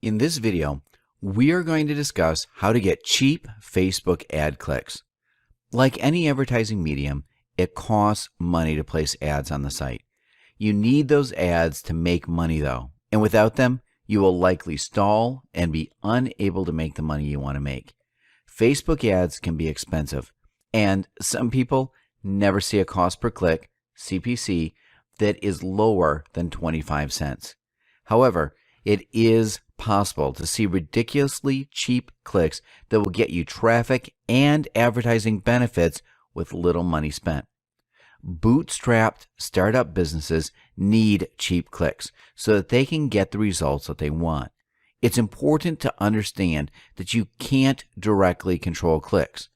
In this video, we are going to discuss how to get cheap Facebook ad clicks. Like any advertising medium, it costs money to place ads on the site. You need those ads to make money though, and without them, you will likely stall and be unable to make the money you want to make. Facebook ads can be expensive, and some people never see a cost per click, CPC, that is lower than 25 cents. However, it is possible to see ridiculously cheap clicks that will get you traffic and advertising benefits with little money spent. Bootstrapped startup businesses need cheap clicks so that they can get the results that they want. It's important to understand that you can't directly control clicks.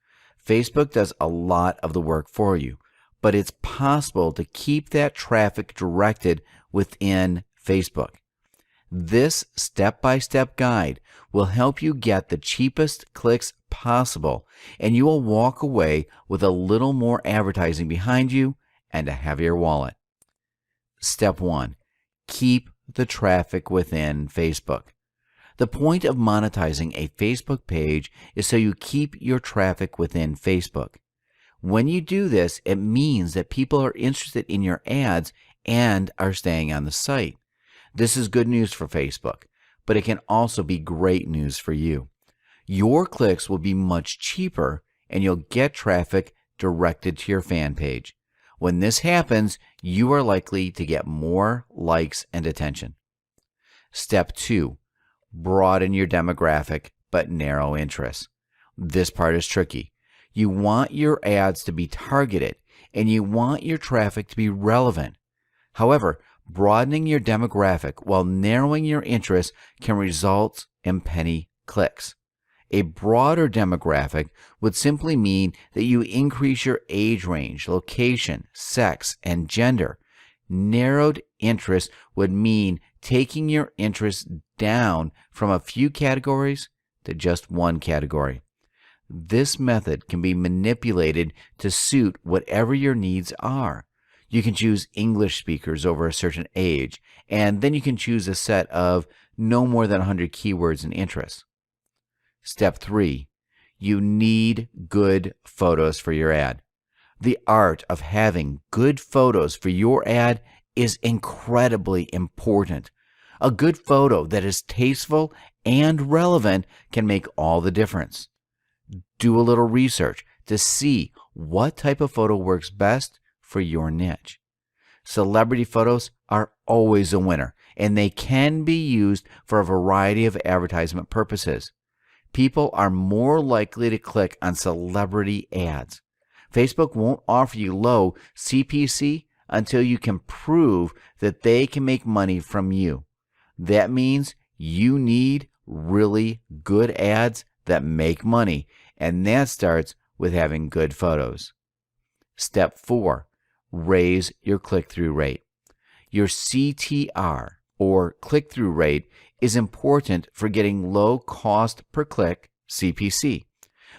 Facebook does a lot of the work for you, but it's possible to keep that traffic directed within Facebook. This step-by-step guide will help you get the cheapest clicks possible, and you will walk away with a little more advertising behind you and a heavier wallet. Step 1. Keep the traffic within Facebook. The point of monetizing a Facebook page is so you keep your traffic within Facebook. When you do this, it means that people are interested in your ads and are staying on the site. This is good news for Facebook, but it can also be great news for you. Your clicks will be much cheaper and you'll get traffic directed to your fan page. When this happens, you are likely to get more likes and attention. Step 2. Broaden your demographic but narrow interests. This part is tricky. You want your ads to be targeted and you want your traffic to be relevant. However, broadening your demographic while narrowing your interests can result in penny clicks. A broader demographic would simply mean that you increase your age range, location, sex, and gender. Narrowed interest would mean taking your interests down from a few categories to just one category. This method can be manipulated to suit whatever your needs are. You can choose English speakers over a certain age, and then you can choose a set of no more than 100 keywords and interests. Step 3. You need good photos for your ad. The art of having good photos for your ad is incredibly important. A good photo that is tasteful and relevant can make all the difference. Do a little research to see what type of photo works best for your niche. Celebrity photos are always a winner, and they can be used for a variety of advertisement purposes. People are more likely to click on celebrity ads. Facebook won't offer you low CPC until you can prove that they can make money from you. That means you need really good ads that make money, and that starts with having good photos. Step 4. Raise your click-through rate. Your CTR, or click-through rate, is important for getting low cost per click, CPC.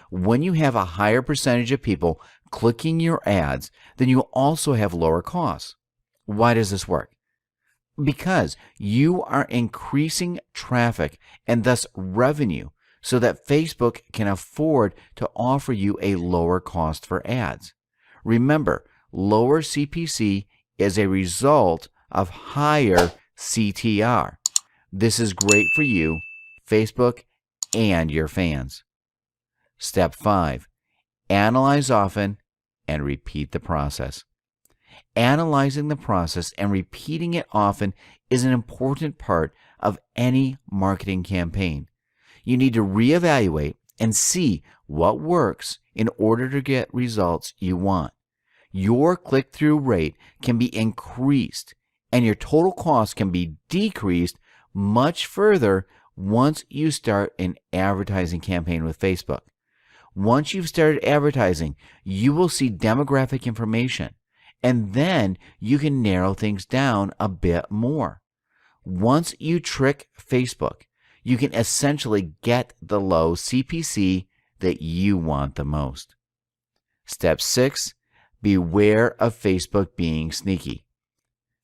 When you have a higher percentage of people clicking your ads, then you also have lower costs. Why does this work? Because you are increasing traffic and thus revenue so that Facebook can afford to offer you a lower cost for ads. Remember, lower CPC is a result of higher CTR. This is great for you, Facebook, and your fans. Step 5. Analyze often and repeat the process. Analyzing the process and repeating it often is an important part of any marketing campaign. You need to reevaluate and see what works in order to get results you want. Your click-through rate can be increased and your total cost can be decreased much further once you start an advertising campaign with Facebook. Once you've started advertising, you will see demographic information, and then you can narrow things down a bit more. Once you trick Facebook, you can essentially get the low CPC that you want the most. Step 6. Beware of Facebook being sneaky.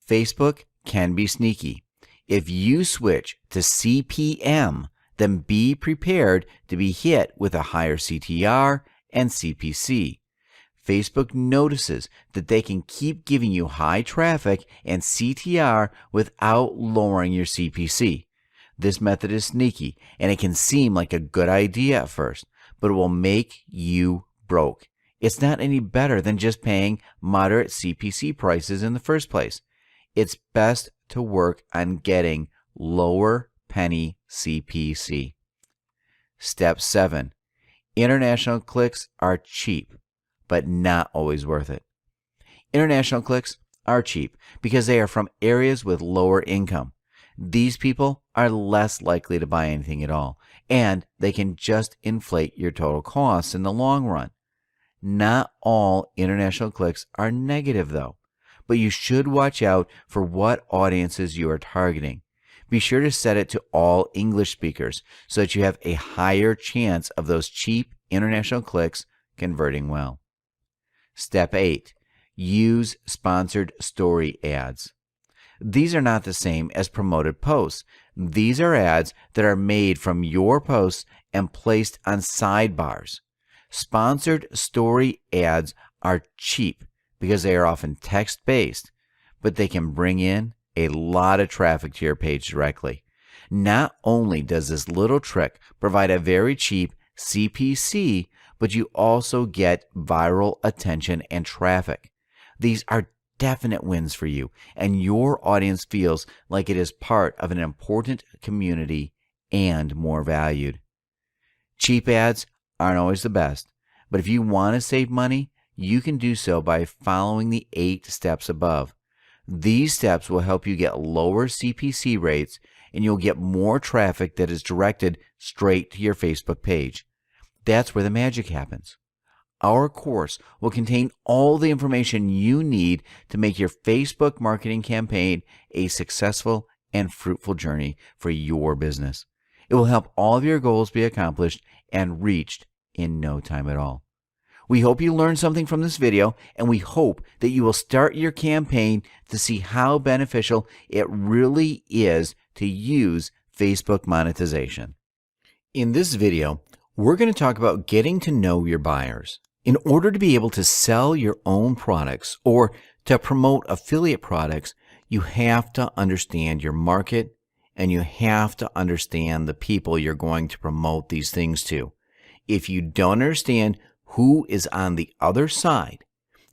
Facebook can be sneaky. If you switch to CPM, then be prepared to be hit with a higher CTR and CPC. Facebook notices that they can keep giving you high traffic and CTR without lowering your CPC. This method is sneaky, and it can seem like a good idea at first, but it will make you broke. It's not any better than just paying moderate CPC prices in the first place. It's best to work on getting lower penny CPC. Step 7. International clicks are cheap, but not always worth it. International clicks are cheap because they are from areas with lower income. These people are less likely to buy anything at all, and they can just inflate your total costs in the long run. Not all international clicks are negative, though, but you should watch out for what audiences you are targeting. Be sure to set it to all English speakers so that you have a higher chance of those cheap international clicks converting well. Step 8. Use sponsored story ads. These are not the same as promoted posts. These are ads that are made from your posts and placed on sidebars. Sponsored story ads are cheap because they are often text-based, but they can bring in a lot of traffic to your page directly. Not only does this little trick provide a very cheap CPC, but you also get viral attention and traffic. These are definite wins for you, and your audience feels like it is part of an important community and more valued. Cheap ads aren't always the best, but if you want to save money, you can do so by following the 8 steps above. These steps will help you get lower CPC rates, and you'll get more traffic that is directed straight to your Facebook page. That's where the magic happens. Our course will contain all the information you need to make your Facebook marketing campaign a successful and fruitful journey for your business. It will help all of your goals be accomplished and reached in no time at all. We hope you learned something from this video, and we hope that you will start your campaign to see how beneficial it really is to use Facebook monetization. In this video, we're going to talk about getting to know your buyers. In order to be able to sell your own products or to promote affiliate products, you have to understand your market and you have to understand the people you're going to promote these things to. If you don't understand who is on the other side,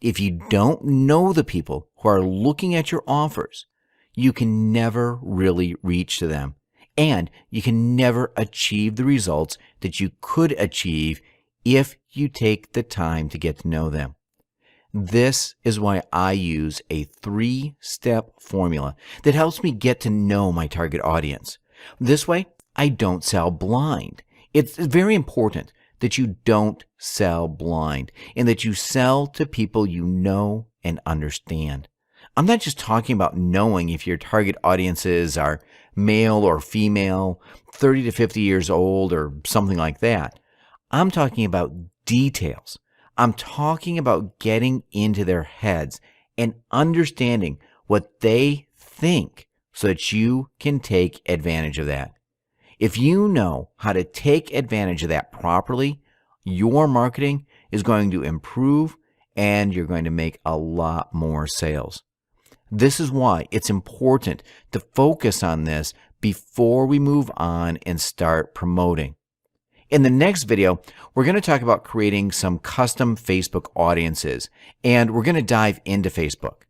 if you don't know the people who are looking at your offers, you can never really reach to them, and you can never achieve the results that you could achieve if you take the time to get to know them. This is why I use a 3-step formula that helps me get to know my target audience. This way, I don't sell blind. It's very important that you don't sell blind and that you sell to people you know and understand. I'm not just talking about knowing if your target audiences are male or female, 30 to 50 years old, or something like that. I'm talking about details. I'm talking about getting into their heads and understanding what they think so that you can take advantage of that. If you know how to take advantage of that properly, your marketing is going to improve and you're going to make a lot more sales. This is why it's important to focus on this before we move on and start promoting. In the next video, we're going to talk about creating some custom Facebook audiences, and we're going to dive into Facebook.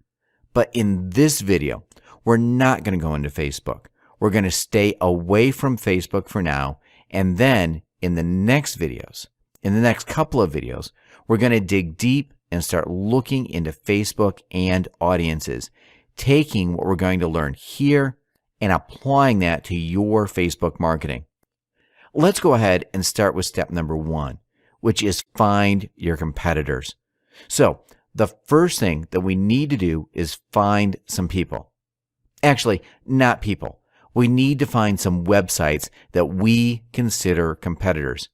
But in this video, we're not going to go into Facebook. We're going to stay away from Facebook for now, and then in the next videos, in the next couple of videos, we're going to dig deep and start looking into Facebook and audiences, taking what we're going to learn here and applying that to your Facebook marketing. Let's go ahead and start with step number 1, which is find your competitors. So the first thing that we need to do is find some people. Actually, not people. We need to find some websites that we consider competitors.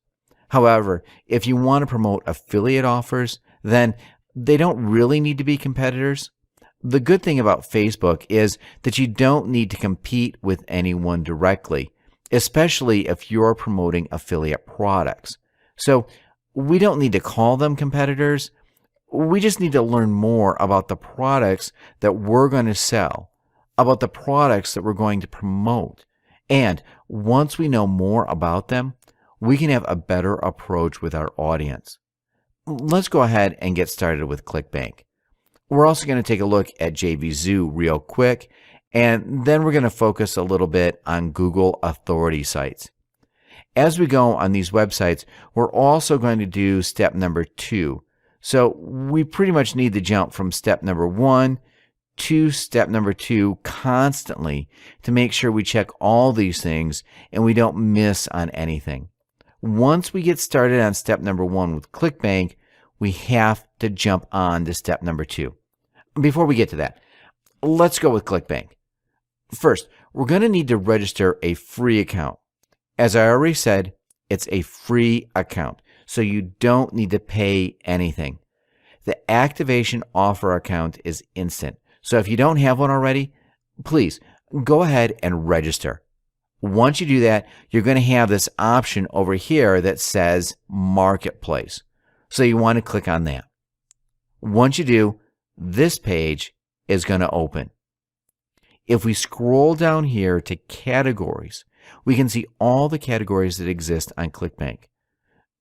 However, if you want to promote affiliate offers, then they don't really need to be competitors. The good thing about Facebook is that you don't need to compete with anyone directly, especially if you're promoting affiliate products. So we don't need to call them competitors. We just need to learn more about the products that we're going to sell, about the products that we're going to promote. And once we know more about them, we can have a better approach with our audience. Let's go ahead and get started with ClickBank. We're also going to take a look at JVZoo real quick, and then we're going to focus a little bit on Google authority sites. As we go on these websites, we're also going to do step number 2. So we pretty much need to jump from step number 1 to step number 2 constantly to make sure we check all these things and we don't miss on anything. Once we get started on step number 1 with ClickBank, we have to jump on to step number 2. Before we get to that, let's go with ClickBank. First, we're going to need to register a free account. As I already said, it's a free account, so you don't need to pay anything. The activation offer account is instant, so if you don't have one already, please go ahead and register. Once you do that, you're going to have this option over here that says Marketplace. So you want to click on that. Once you do, this page is going to open. If we scroll down here to categories, we can see all the categories that exist on ClickBank.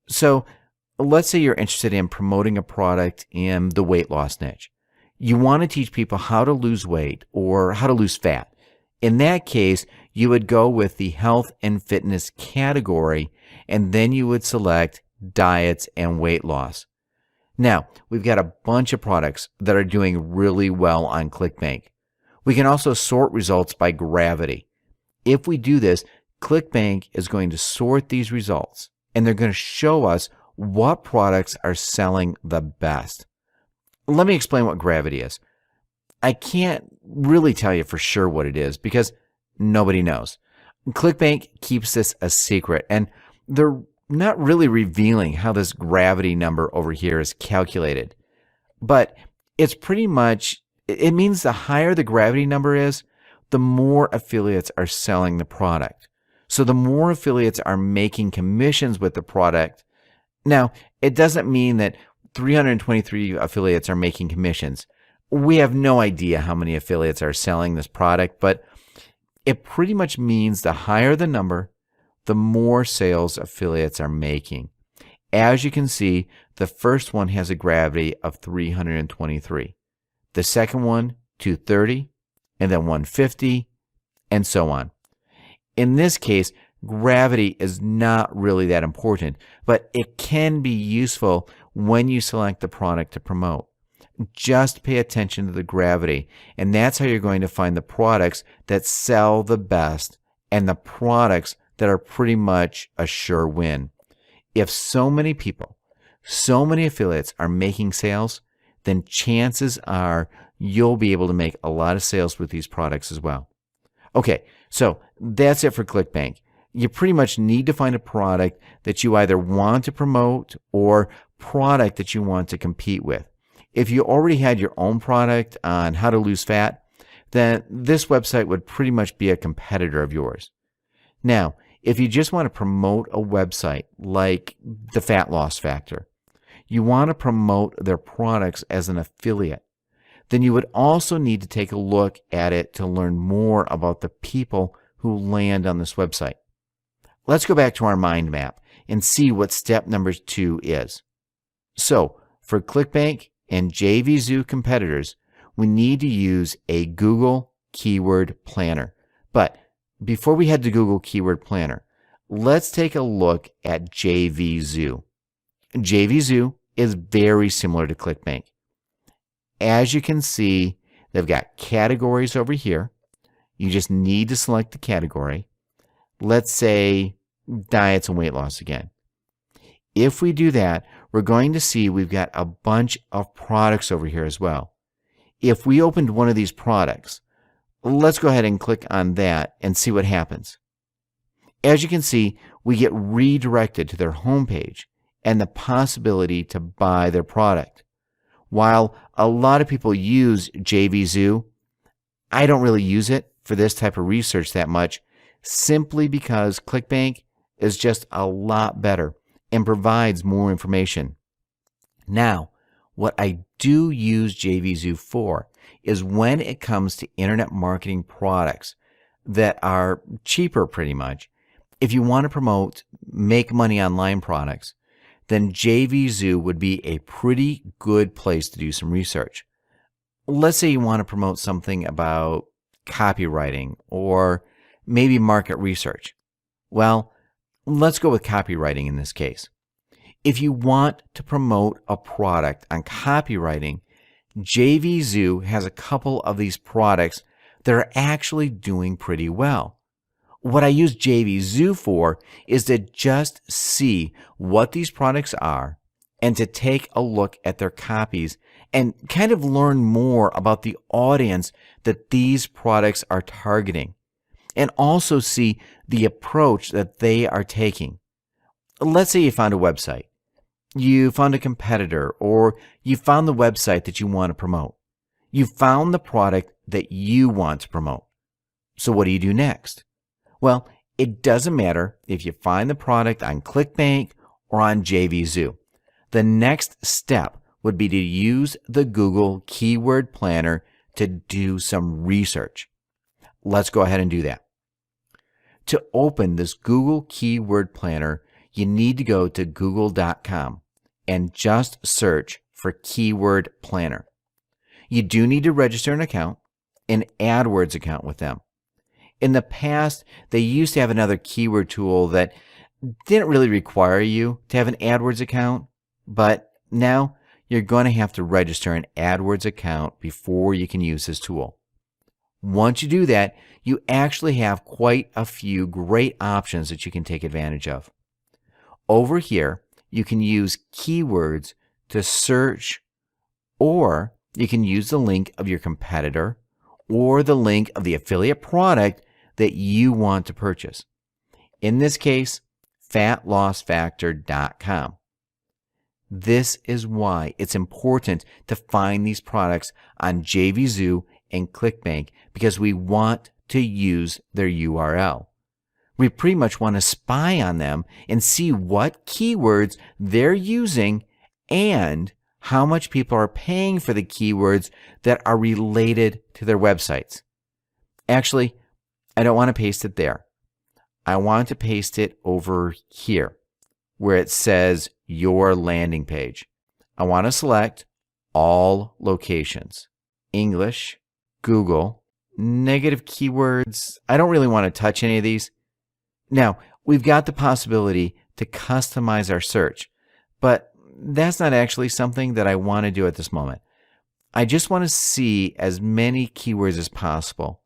So let's say you're interested in promoting a product in the weight loss niche. You want to teach people how to lose weight or how to lose fat. In that case, you would go with the health and fitness category, and then you would select diets and weight loss. Now, we've got a bunch of products that are doing really well on ClickBank. We can also sort results by gravity. If we do this, ClickBank is going to sort these results, and they're going to show us what products are selling the best. Let me explain what gravity is. I can't really tell you for sure what it is because nobody knows. ClickBank keeps this a secret, and they're not really revealing how this gravity number over here is calculated. But it's pretty much, it means the higher the gravity number is, the more affiliates are selling the product. So the more affiliates are making commissions with the product. Now, it doesn't mean that 323 affiliates are making commissions. We have no idea how many affiliates are selling this product, but it pretty much means the higher the number, the more sales affiliates are making. As you can see, the first one has a gravity of 323. The second one, 230, and then 150, and so on. In this case, gravity is not really that important, but it can be useful when you select the product to promote. Just pay attention to the gravity, and that's how you're going to find the products that sell the best and the products that are pretty much a sure win. If so many people, so many affiliates are making sales, then chances are you'll be able to make a lot of sales with these products as well. Okay, so that's it for ClickBank. You pretty much need to find a product that you either want to promote or product that you want to compete with. If you already had your own product on how to lose fat, then this website would pretty much be a competitor of yours. Now, if you just want to promote a website like the Fat Loss Factor, you want to promote their products as an affiliate, then you would also need to take a look at it to learn more about the people who land on this website. Let's go back to our mind map and see what step number 2 is. So, for ClickBank and JVZoo competitors, we need to use a Google Keyword Planner. But before we head to Google Keyword Planner, let's take a look at JVZoo. JVZoo is very similar to ClickBank. As you can see, they've got categories over here. You just need to select the category. Let's say diets and weight loss again. If we do that, we're going to see we've got a bunch of products over here as well. If we opened one of these products, let's go ahead and click on that and see what happens. As you can see, we get redirected to their homepage and the possibility to buy their product. While a lot of people use JVZoo, I don't really use it for this type of research that much, simply because ClickBank is just a lot better and provides more information. Now, what I do use JVZoo for is when it comes to internet marketing products that are cheaper pretty much. If you want to promote make money online products, then JVZoo would be a pretty good place to do some research. Let's say you want to promote something about copywriting or maybe market research. Well, let's go with copywriting in this case. If you want to promote a product on copywriting, JVZoo has a couple of these products that are actually doing pretty well. What I use JVZoo for is to just see what these products are and to take a look at their copies and kind of learn more about the audience that these products are targeting, and also see the approach that they are taking. Let's say you found a website, you found a competitor, or you found the website that you want to promote. You found the product that you want to promote. So what do you do next? Well, it doesn't matter if you find the product on ClickBank or on JVZoo. The next step would be to use the Google Keyword Planner to do some research. Let's go ahead and do that. To open this Google Keyword Planner, you need to go to google.com and just search for Keyword Planner. You do need to register an account, an AdWords account with them. In the past, they used to have another keyword tool that didn't really require you to have an AdWords account, but now you're going to have to register an AdWords account before you can use this tool. Once you do that, you actually have quite a few great options that you can take advantage of. Over here, you can use keywords to search, or you can use the link of your competitor or the link of the affiliate product that you want to purchase. In this case, fatlossfactor.com. This is why it's important to find these products on JVZoo and ClickBank, because we want to use their URL. We pretty much want to spy on them and see what keywords they're using and how much people are paying for the keywords that are related to their websites. Actually, I don't want to paste it there. I want to paste it over here where it says your landing page. I want to select all locations, English, Google, negative keywords. I don't really want to touch any of these. Now, we've got the possibility to customize our search, but that's not actually something that I want to do at this moment. I just want to see as many keywords as possible.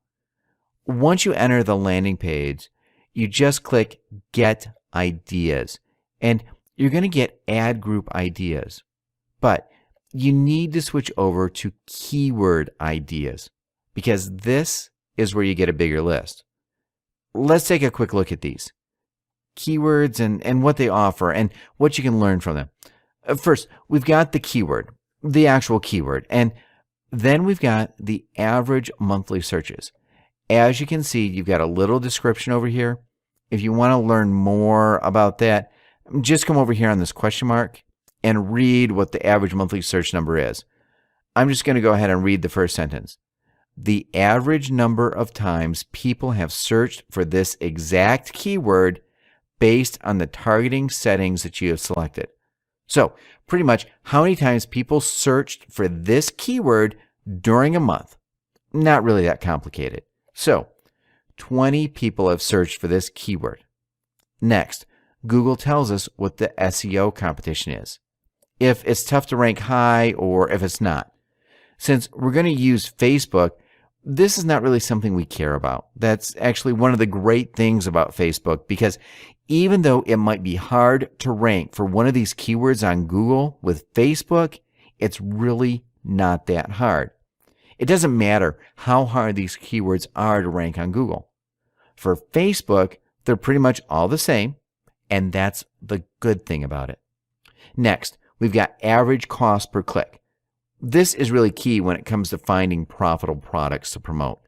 Once you enter the landing page, you just click Get Ideas, and you're going to get ad group ideas. But you need to switch over to keyword ideas, because this is where you get a bigger list. Let's take a quick look at these keywords and what they offer and what you can learn from them. First, we've got the keyword, the actual keyword, and then we've got the average monthly searches. As you can see, you've got a little description over here. If you want to learn more about that, just come over here on this question mark and read what the average monthly search number is. I'm just going to go ahead and read the first sentence. The average number of times people have searched for this exact keyword based on the targeting settings that you have selected. So, pretty much how many times people searched for this keyword during a month. Not really that complicated. So, 20 people have searched for this keyword. Next, Google tells us what the SEO competition is, if it's tough to rank high or if it's not. Since we're going to use Facebook, this is not really something we care about. That's actually one of the great things about Facebook, because even though it might be hard to rank for one of these keywords on Google with Facebook, it's really not that hard. It doesn't matter how hard these keywords are to rank on Google. For Facebook, they're pretty much all the same, and that's the good thing about it. Next, we've got average cost per click. This is really key when it comes to finding profitable products to promote.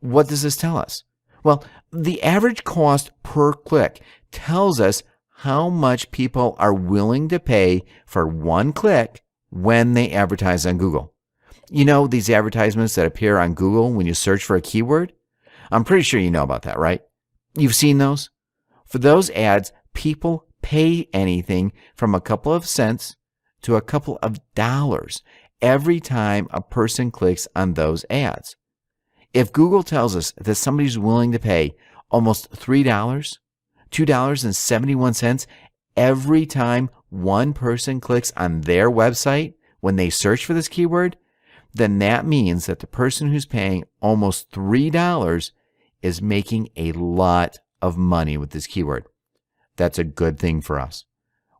What does this tell us? Well, the average cost per click tells us how much people are willing to pay for one click when they advertise on Google. You know these advertisements that appear on Google when you search for a keyword? I'm pretty sure you know about that, right? You've seen those? For those ads, people pay anything from a couple of cents to a couple of dollars every time a person clicks on those ads. If Google tells us that somebody's willing to pay almost $3, $2.71 every time one person clicks on their website when they search for this keyword, then that means that the person who's paying almost $3 is making a lot of money with this keyword. That's a good thing for us.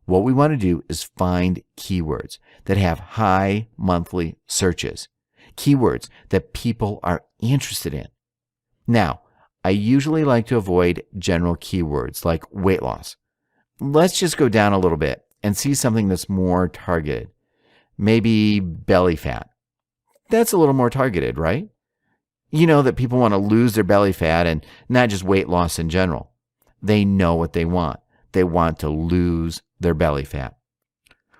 What we want to do is find keywords that have high monthly searches, keywords that people are interested in. Now, I usually like to avoid general keywords like weight loss. Let's just go down a little bit and see something that's more targeted. Maybe belly fat. That's a little more targeted, right? You know that people want to lose their belly fat and not just weight loss in general. They know what they want. They want to lose their belly fat.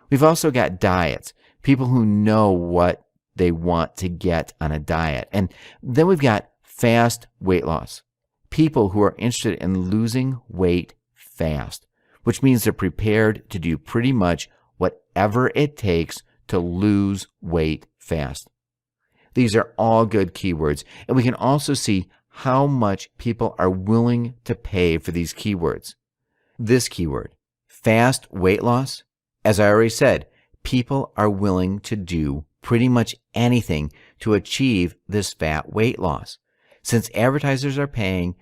We've also got diets, people who know what they want to get on a diet. And then we've got fast weight loss, people who are interested in losing weight fast, which means they're prepared to do pretty much whatever it takes to lose weight fast. These are all good keywords, and we can also see how much people are willing to pay for these keywords. This keyword, fast weight loss, as I already said, people are willing to do pretty much anything to achieve this fat weight loss. Since advertisers are paying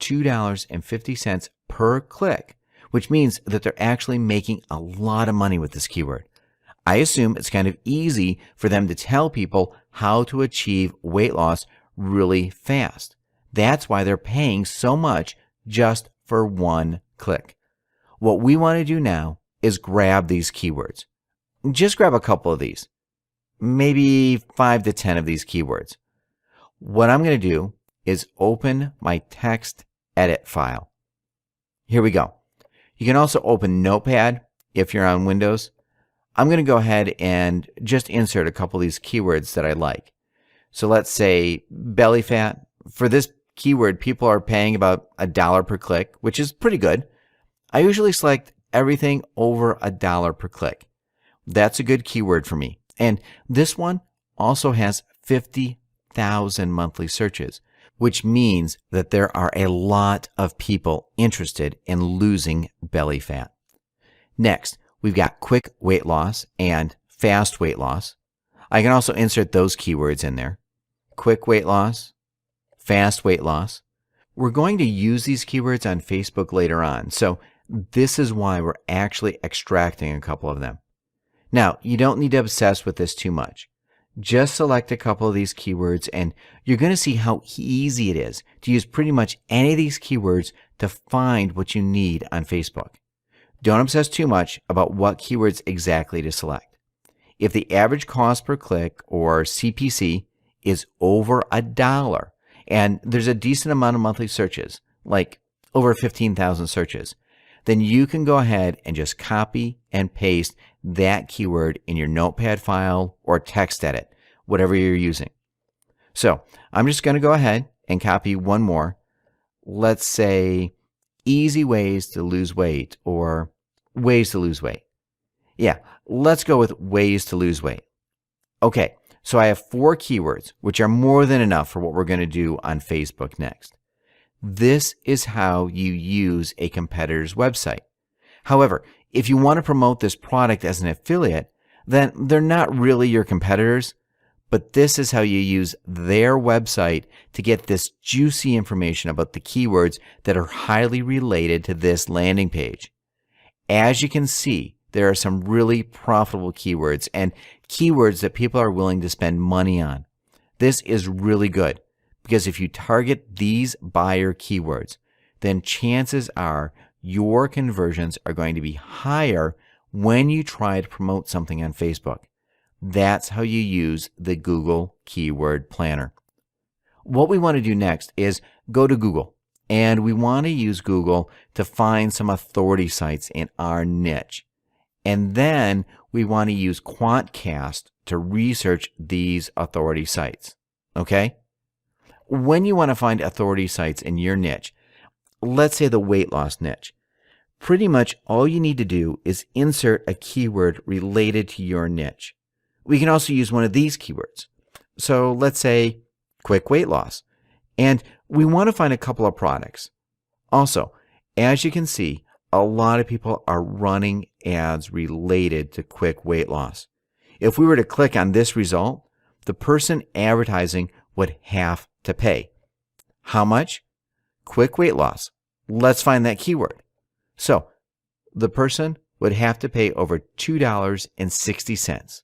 $2.50 per click, which means that they're actually making a lot of money with this keyword. I assume it's kind of easy for them to tell people how to achieve weight loss really fast. That's why they're paying so much just for one click. What we want to do now is grab these keywords. Just grab a couple of these, maybe 5 to 10 of these keywords. What I'm going to do is open my text edit file. Here we go. You can also open Notepad if you're on Windows. I'm going to go ahead and just insert a couple of these keywords that I like. So let's say belly fat. For this keyword, people are paying about $1 per click, which is pretty good. I usually select everything over $1 per click. That's a good keyword for me. And this one also has 50,000 monthly searches, which means that there are a lot of people interested in losing belly fat. Next, we've got quick weight loss and fast weight loss. I can also insert those keywords in there. Quick weight loss, fast weight loss. We're going to use these keywords on Facebook later on, so this is why we're actually extracting a couple of them. Now, you don't need to obsess with this too much. Just select a couple of these keywords and you're going to see how easy it is to use pretty much any of these keywords to find what you need on Facebook. Don't obsess too much about what keywords exactly to select. If the average cost per click, or CPC, is over $1 and there's a decent amount of monthly searches, like over 15,000 searches, then you can go ahead and just copy and paste that keyword in your Notepad file or text edit, whatever you're using. So I'm just going to go ahead and copy one more. Let's say easy ways to lose weight or ways to lose weight. Yeah, let's go with ways to lose weight. Okay, so I have 4 keywords, which are more than enough for what we're going to do on Facebook next. This is how you use a competitor's website. However, if you want to promote this product as an affiliate, then they're not really your competitors, but this is how you use their website to get this juicy information about the keywords that are highly related to this landing page. As you can see, there are some really profitable keywords and keywords that people are willing to spend money on. This is really good because if you target these buyer keywords, then chances are your conversions are going to be higher when you try to promote something on Facebook. That's how you use the Google Keyword Planner. What we want to do next is go to Google, and we want to use Google to find some authority sites in our niche. And then we want to use Quantcast to research these authority sites. Okay? When you want to find authority sites in your niche, let's say the weight loss niche, pretty much all you need to do is insert a keyword related to your niche. We can also use one of these keywords. So let's say quick weight loss. And we want to find a couple of products. Also, as you can see, a lot of people are running ads related to quick weight loss. If we were to click on this result, the person advertising would have to pay. How much? Quick weight loss. Let's find that keyword. So the person would have to pay over $2.60.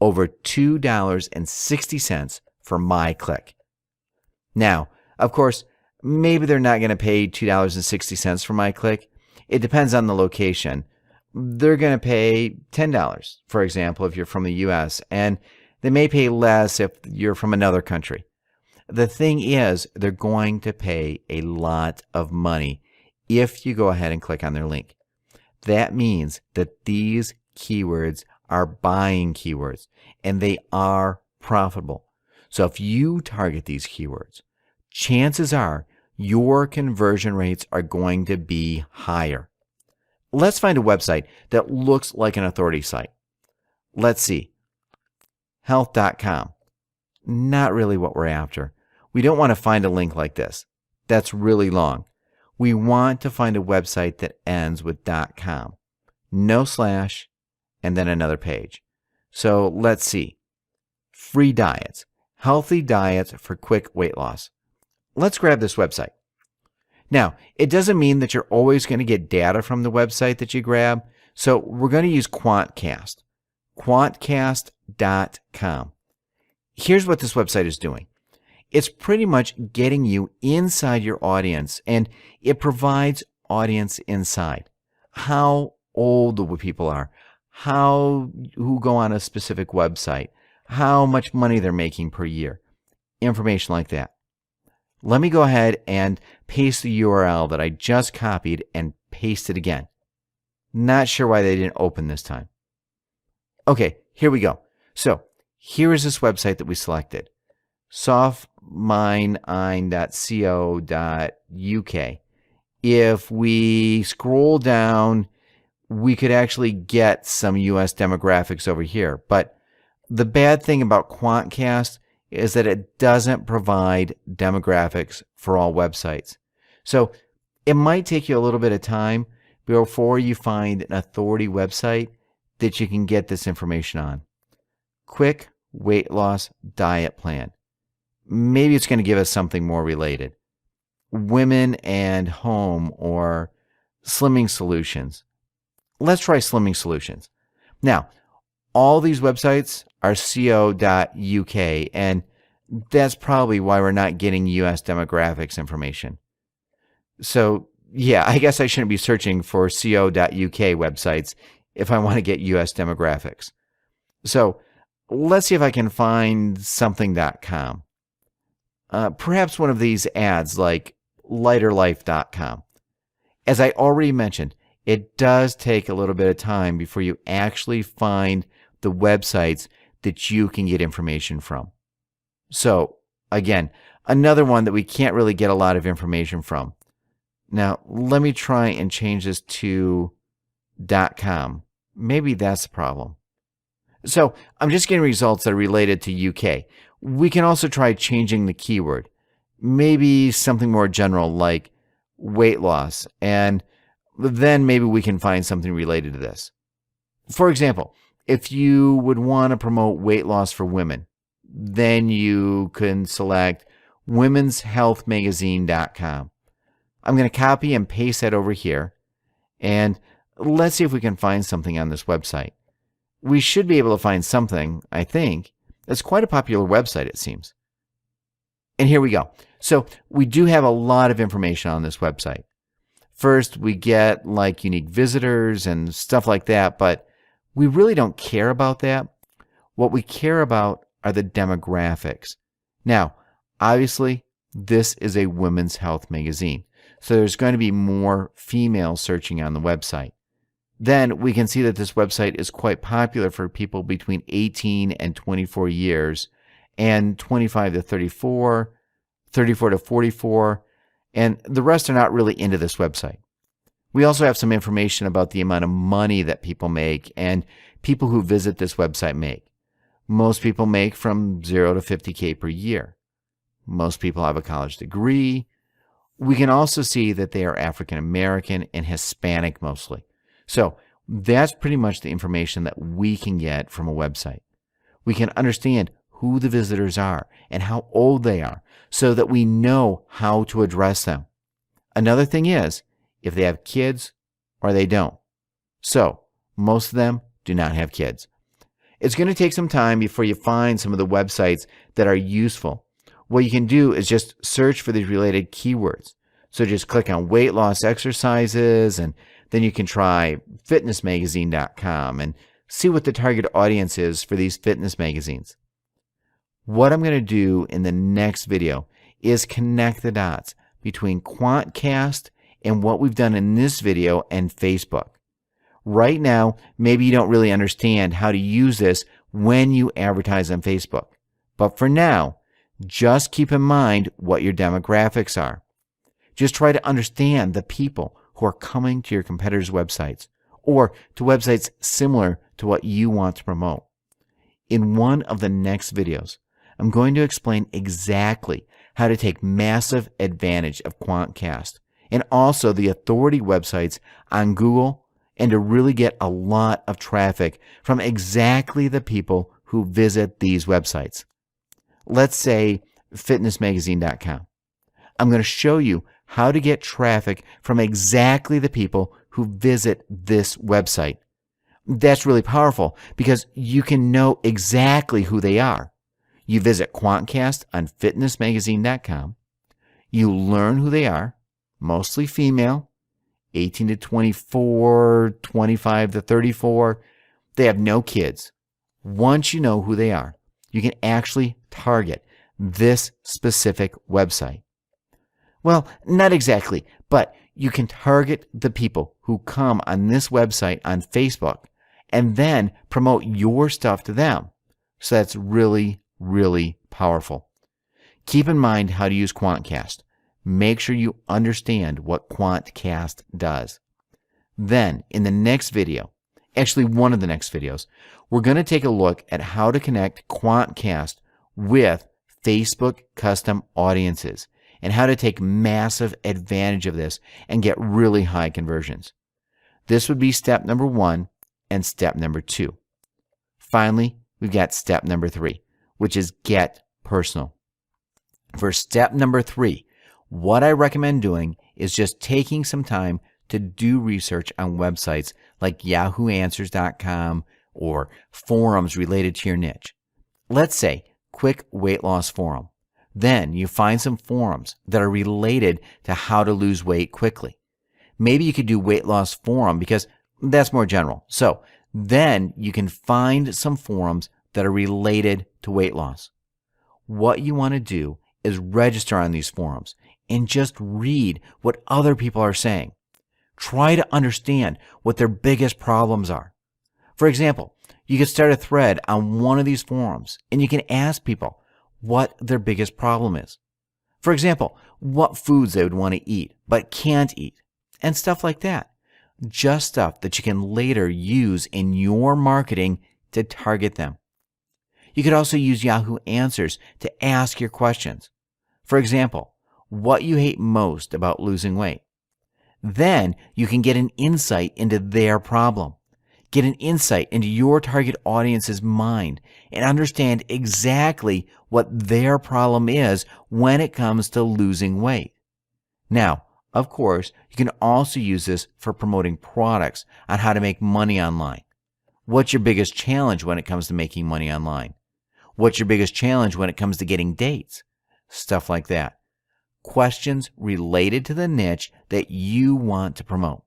Over $2.60 for my click. Now, of course, maybe they're not going to pay $2.60 for my click. It depends on the location. They're going to pay $10, for example, if you're from the US, and they may pay less if you're from another country. The thing is, they're going to pay a lot of money if you go ahead and click on their link. That means that these keywords are buying keywords, and they are profitable. So if you target these keywords, chances are your conversion rates are going to be higher. Let's find a website that looks like an authority site. Let's see. Health.com. Not really what we're after. We don't want to find a link like this. That's really long. We want to find a website that ends with .com. No slash, and then another page. So let's see. Free diets. Healthy diets for quick weight loss. Let's grab this website. Now, it doesn't mean that you're always going to get data from the website that you grab, so we're going to use Quantcast. Quantcast.com. Here's what this website is doing. It's pretty much getting you inside your audience, and it provides audience insight. How old the people are, who go on a specific website, how much money they're making per year, information like that. Let me go ahead and paste the URL that I just copied and paste it again. Not sure why they didn't open this time. Okay, here we go. So here is this website that we selected, softmindine.co.uk. If we scroll down, we could actually get some US demographics over here. But the bad thing about Quantcast is that it doesn't provide demographics for all websites. So it might take you a little bit of time before you find an authority website that you can get this information on. Quick weight loss diet plan. Maybe it's going to give us something more related. Women and home or slimming solutions. Let's try slimming solutions. Now, all these websites are co.uk, and that's probably why we're not getting US demographics information. So, yeah, I guess I shouldn't be searching for co.uk websites if I want to get US demographics. So, let's see if I can find something.com. Perhaps one of these ads like lighterlife.com. As I already mentioned, it does take a little bit of time before you actually find the websites that you can get information from. So, again, another one that we can't really get a lot of information from. Now, let me try and change this to .com. Maybe that's the problem. So, I'm just getting results that are related to UK. We can also try changing the keyword. Maybe something more general like weight loss, and then maybe we can find something related to this. For example, if you would want to promote weight loss for women, then you can select womenshealthmagazine.com. I'm going to copy and paste that over here, and let's see if we can find something on this website. We should be able to find something, I think. It's quite a popular website, it seems. And here we go. So we do have a lot of information on this website. First, we get like unique visitors and stuff like that, but we really don't care about that. What we care about are the demographics. Now, obviously, this is a women's health magazine, so there's going to be more females searching on the website. Then we can see that this website is quite popular for people between 18 and 24 years, and 25 to 34, 34 to 44, and the rest are not really into this website. We also have some information about the amount of money that people make and people who visit this website make. Most people make from 0 to 50K per year. Most people have a college degree. We can also see that they are African American and Hispanic mostly. So that's pretty much the information that we can get from a website. We can understand who the visitors are and how old they are so that we know how to address them. Another thing is if they have kids or they don't. So most of them do not have kids. It's going to take some time before you find some of the websites that are useful. What you can do is just search for these related keywords. So just click on weight loss exercises, and then you can try fitnessmagazine.com and see what the target audience is for these fitness magazines. What I'm going to do in the next video is connect the dots between Quantcast and what we've done in this video and Facebook. Right now, maybe you don't really understand how to use this when you advertise on Facebook. But for now, just keep in mind what your demographics are. Just try to understand the people who are coming to your competitors' websites or to websites similar to what you want to promote. In one of the next videos, I'm going to explain exactly how to take massive advantage of Quantcast and also the authority websites on Google, and to really get a lot of traffic from exactly the people who visit these websites. Let's say fitnessmagazine.com. I'm going to show you how to get traffic from exactly the people who visit this website. That's really powerful because you can know exactly who they are. You visit Quantcast on fitnessmagazine.com. You learn who they are, mostly female, 18 to 24, 25 to 34. They have no kids. Once you know who they are, you can actually target this specific website. Well, not exactly, but you can target the people who come on this website on Facebook and then promote your stuff to them. So that's really, really powerful. Keep in mind how to use Quantcast. Make sure you understand what Quantcast does. Then, in the next video, actually one of the next videos, we're going to take a look at how to connect Quantcast with Facebook custom audiences and how to take massive advantage of this and get really high conversions. This would be step number 1 and step number 2. Finally, we've got step number 3, which is get personal. For step number 3, what I recommend doing is just taking some time to do research on websites like yahooanswers.com or forums related to your niche. Let's say quick weight loss forum. Then you find some forums that are related to how to lose weight quickly. Maybe you could do weight loss forum because that's more general. So then you can find some forums that are related to weight loss. What you want to do is register on these forums and just read what other people are saying. Try to understand what their biggest problems are. For example, you can start a thread on one of these forums and you can ask people what their biggest problem is. For example, what foods they would want to eat but can't eat, and stuff like that. Just stuff that you can later use in your marketing to target them. You could also use Yahoo Answers to ask your questions. For example, what you hate most about losing weight. Then you can get an insight into their problem. Get an insight into your target audience's mind and understand exactly what their problem is when it comes to losing weight. Now, of course, you can also use this for promoting products on how to make money online. What's your biggest challenge when it comes to making money online? What's your biggest challenge when it comes to getting dates? Stuff like that. Questions related to the niche that you want to promote.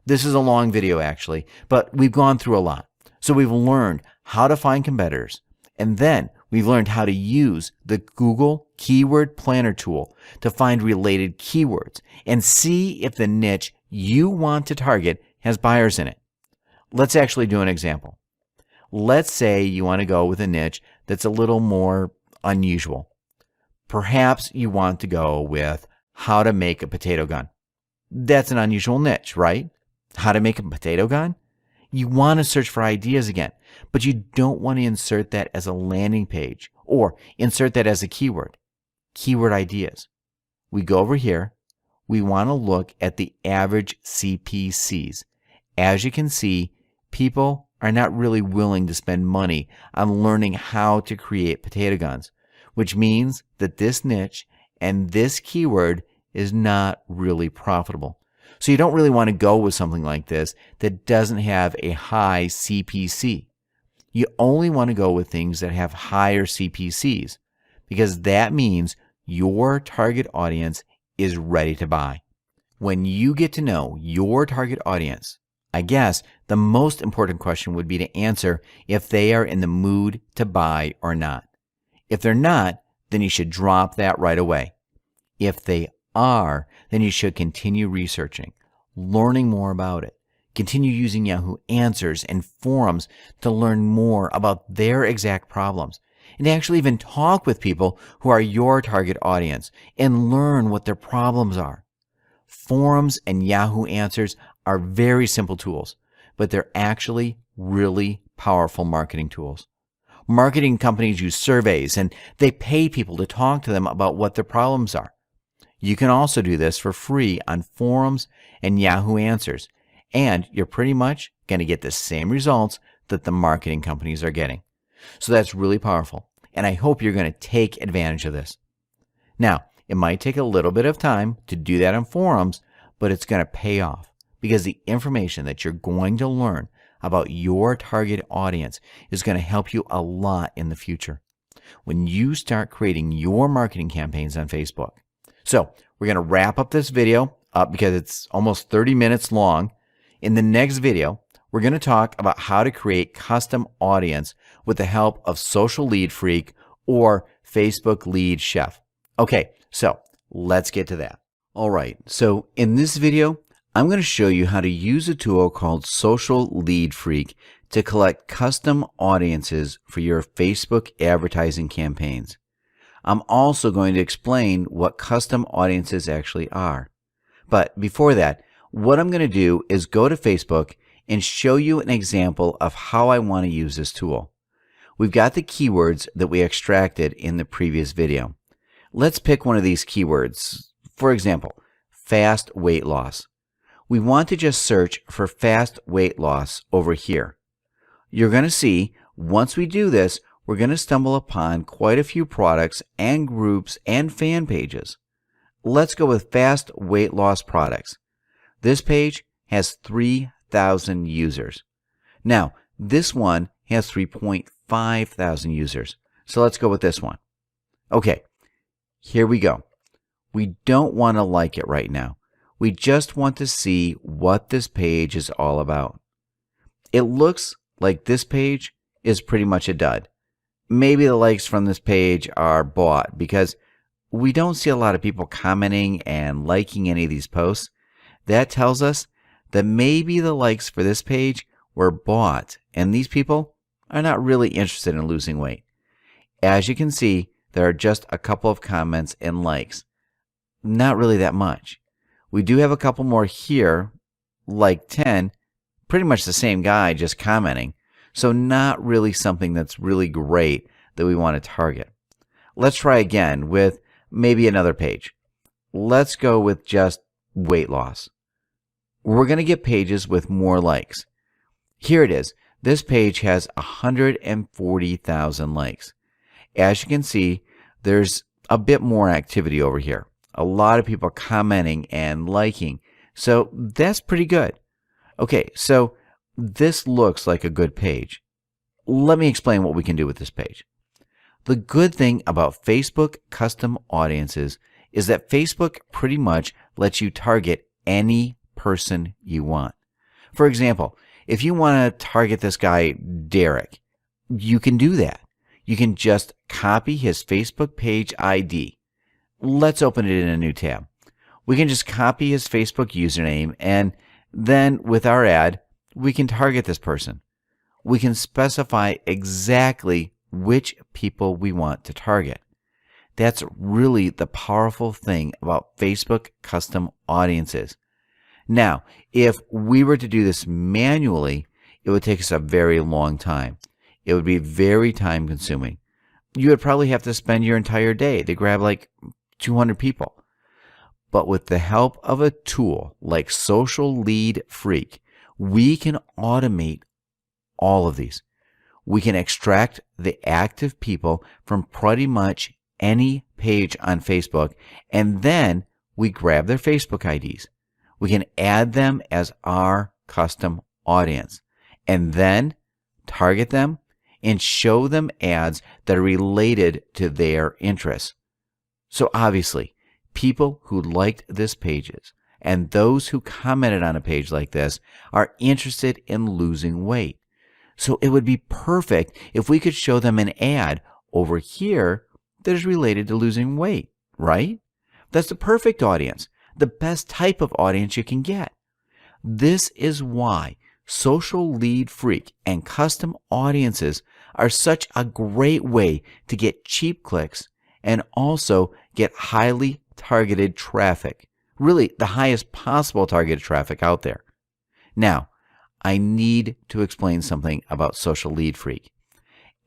This is a long video actually, but we've gone through a lot. So we've learned how to find competitors, and then we've learned how to use the Google Keyword Planner tool to find related keywords and see if the niche you want to target has buyers in it. Let's actually do an example. Let's say you want to go with a niche that's a little more unusual. Perhaps you want to go with how to make a potato gun. That's an unusual niche, right? How to make a potato gun? You want to search for ideas again, but you don't want to insert that as a landing page or insert that as a keyword. Keyword ideas. We go over here. We want to look at the average CPCs. As you can see, people are not really willing to spend money on learning how to create potato guns, which means that this niche and this keyword is not really profitable. So you don't really want to go with something like this that doesn't have a high CPC. You only want to go with things that have higher CPCs because that means your target audience is ready to buy. When you get to know your target audience, I guess the most important question would be to answer if they are in the mood to buy or not. If they're not, then you should drop that right away. If they are, then you should continue researching, learning more about it. Continue using Yahoo Answers and forums to learn more about their exact problems, and to actually even talk with people who are your target audience and learn what their problems are. Forums and Yahoo Answers are very simple tools, but they're actually really powerful marketing tools. Marketing companies use surveys and they pay people to talk to them about what their problems are. You can also do this for free on forums and Yahoo Answers, and you're pretty much going to get the same results that the marketing companies are getting. So that's really powerful, and I hope you're going to take advantage of this. Now, it might take a little bit of time to do that on forums, but it's going to pay off because the information that you're going to learn about your target audience is going to help you a lot in the future when you start creating your marketing campaigns on Facebook. So we're going to wrap up this video up because it's almost 30 minutes long. In the next video, we're going to talk about how to create custom audience with the help of Social Lead Freak or Facebook Lead Chef. Okay, so let's get to that. All right, so in this video, I'm going to show you how to use a tool called Social Lead Freak to collect custom audiences for your Facebook advertising campaigns. I'm also going to explain what custom audiences actually are. But before that, what I'm going to do is go to Facebook and show you an example of how I want to use this tool. We've got the keywords that we extracted in the previous video. Let's pick one of these keywords. For example, fast weight loss. We want to just search for fast weight loss over here. You're going to see, once we do this, we're going to stumble upon quite a few products and groups and fan pages. Let's go with fast weight loss products. This page has 3,000 users. Now, this one has 3.5 thousand users. So let's go with this one. Okay, here we go. We don't want to like it right now. We just want to see what this page is all about. It looks like this page is pretty much a dud. Maybe the likes from this page are bought because we don't see a lot of people commenting and liking any of these posts. That tells us that maybe the likes for this page were bought and these people are not really interested in losing weight. As you can see, there are just a couple of comments and likes. Not really that much. We do have a couple more here, like 10, pretty much the same guy just commenting. So not really something that's really great that we want to target. Let's try again with maybe another page. Let's go with just weight loss. We're going to get pages with more likes. Here it is. This page has 140,000 likes. As you can see, there's a bit more activity over here. A lot of people commenting and liking. So that's pretty good. Okay, so this looks like a good page. Let me explain what we can do with this page. The good thing about Facebook custom audiences is that Facebook pretty much lets you target any person you want. For example, if you want to target this guy, Derek, you can do that. You can just copy his Facebook page ID. Let's open it in a new tab. We can just copy his Facebook username, and then with our ad, we can target this person. We can specify exactly which people we want to target. That's really the powerful thing about Facebook custom audiences. Now, if we were to do this manually, it would take us a very long time. It would be very time consuming. You would probably have to spend your entire day to grab like 200 people. But with the help of a tool like Social Lead Freak, we can automate all of these. We can extract the active people from pretty much any page on Facebook, and then we grab their Facebook IDs. We can add them as our custom audience, and then target them and show them ads that are related to their interests. So obviously, people who liked this pages and those who commented on a page like this are interested in losing weight. So it would be perfect if we could show them an ad over here that is related to losing weight, right? That's the perfect audience, the best type of audience you can get. This is why Social Lead Freak and custom audiences are such a great way to get cheap clicks and also get highly targeted traffic. Really, the highest possible targeted traffic out there. Now, I need to explain something about Social Lead Freak.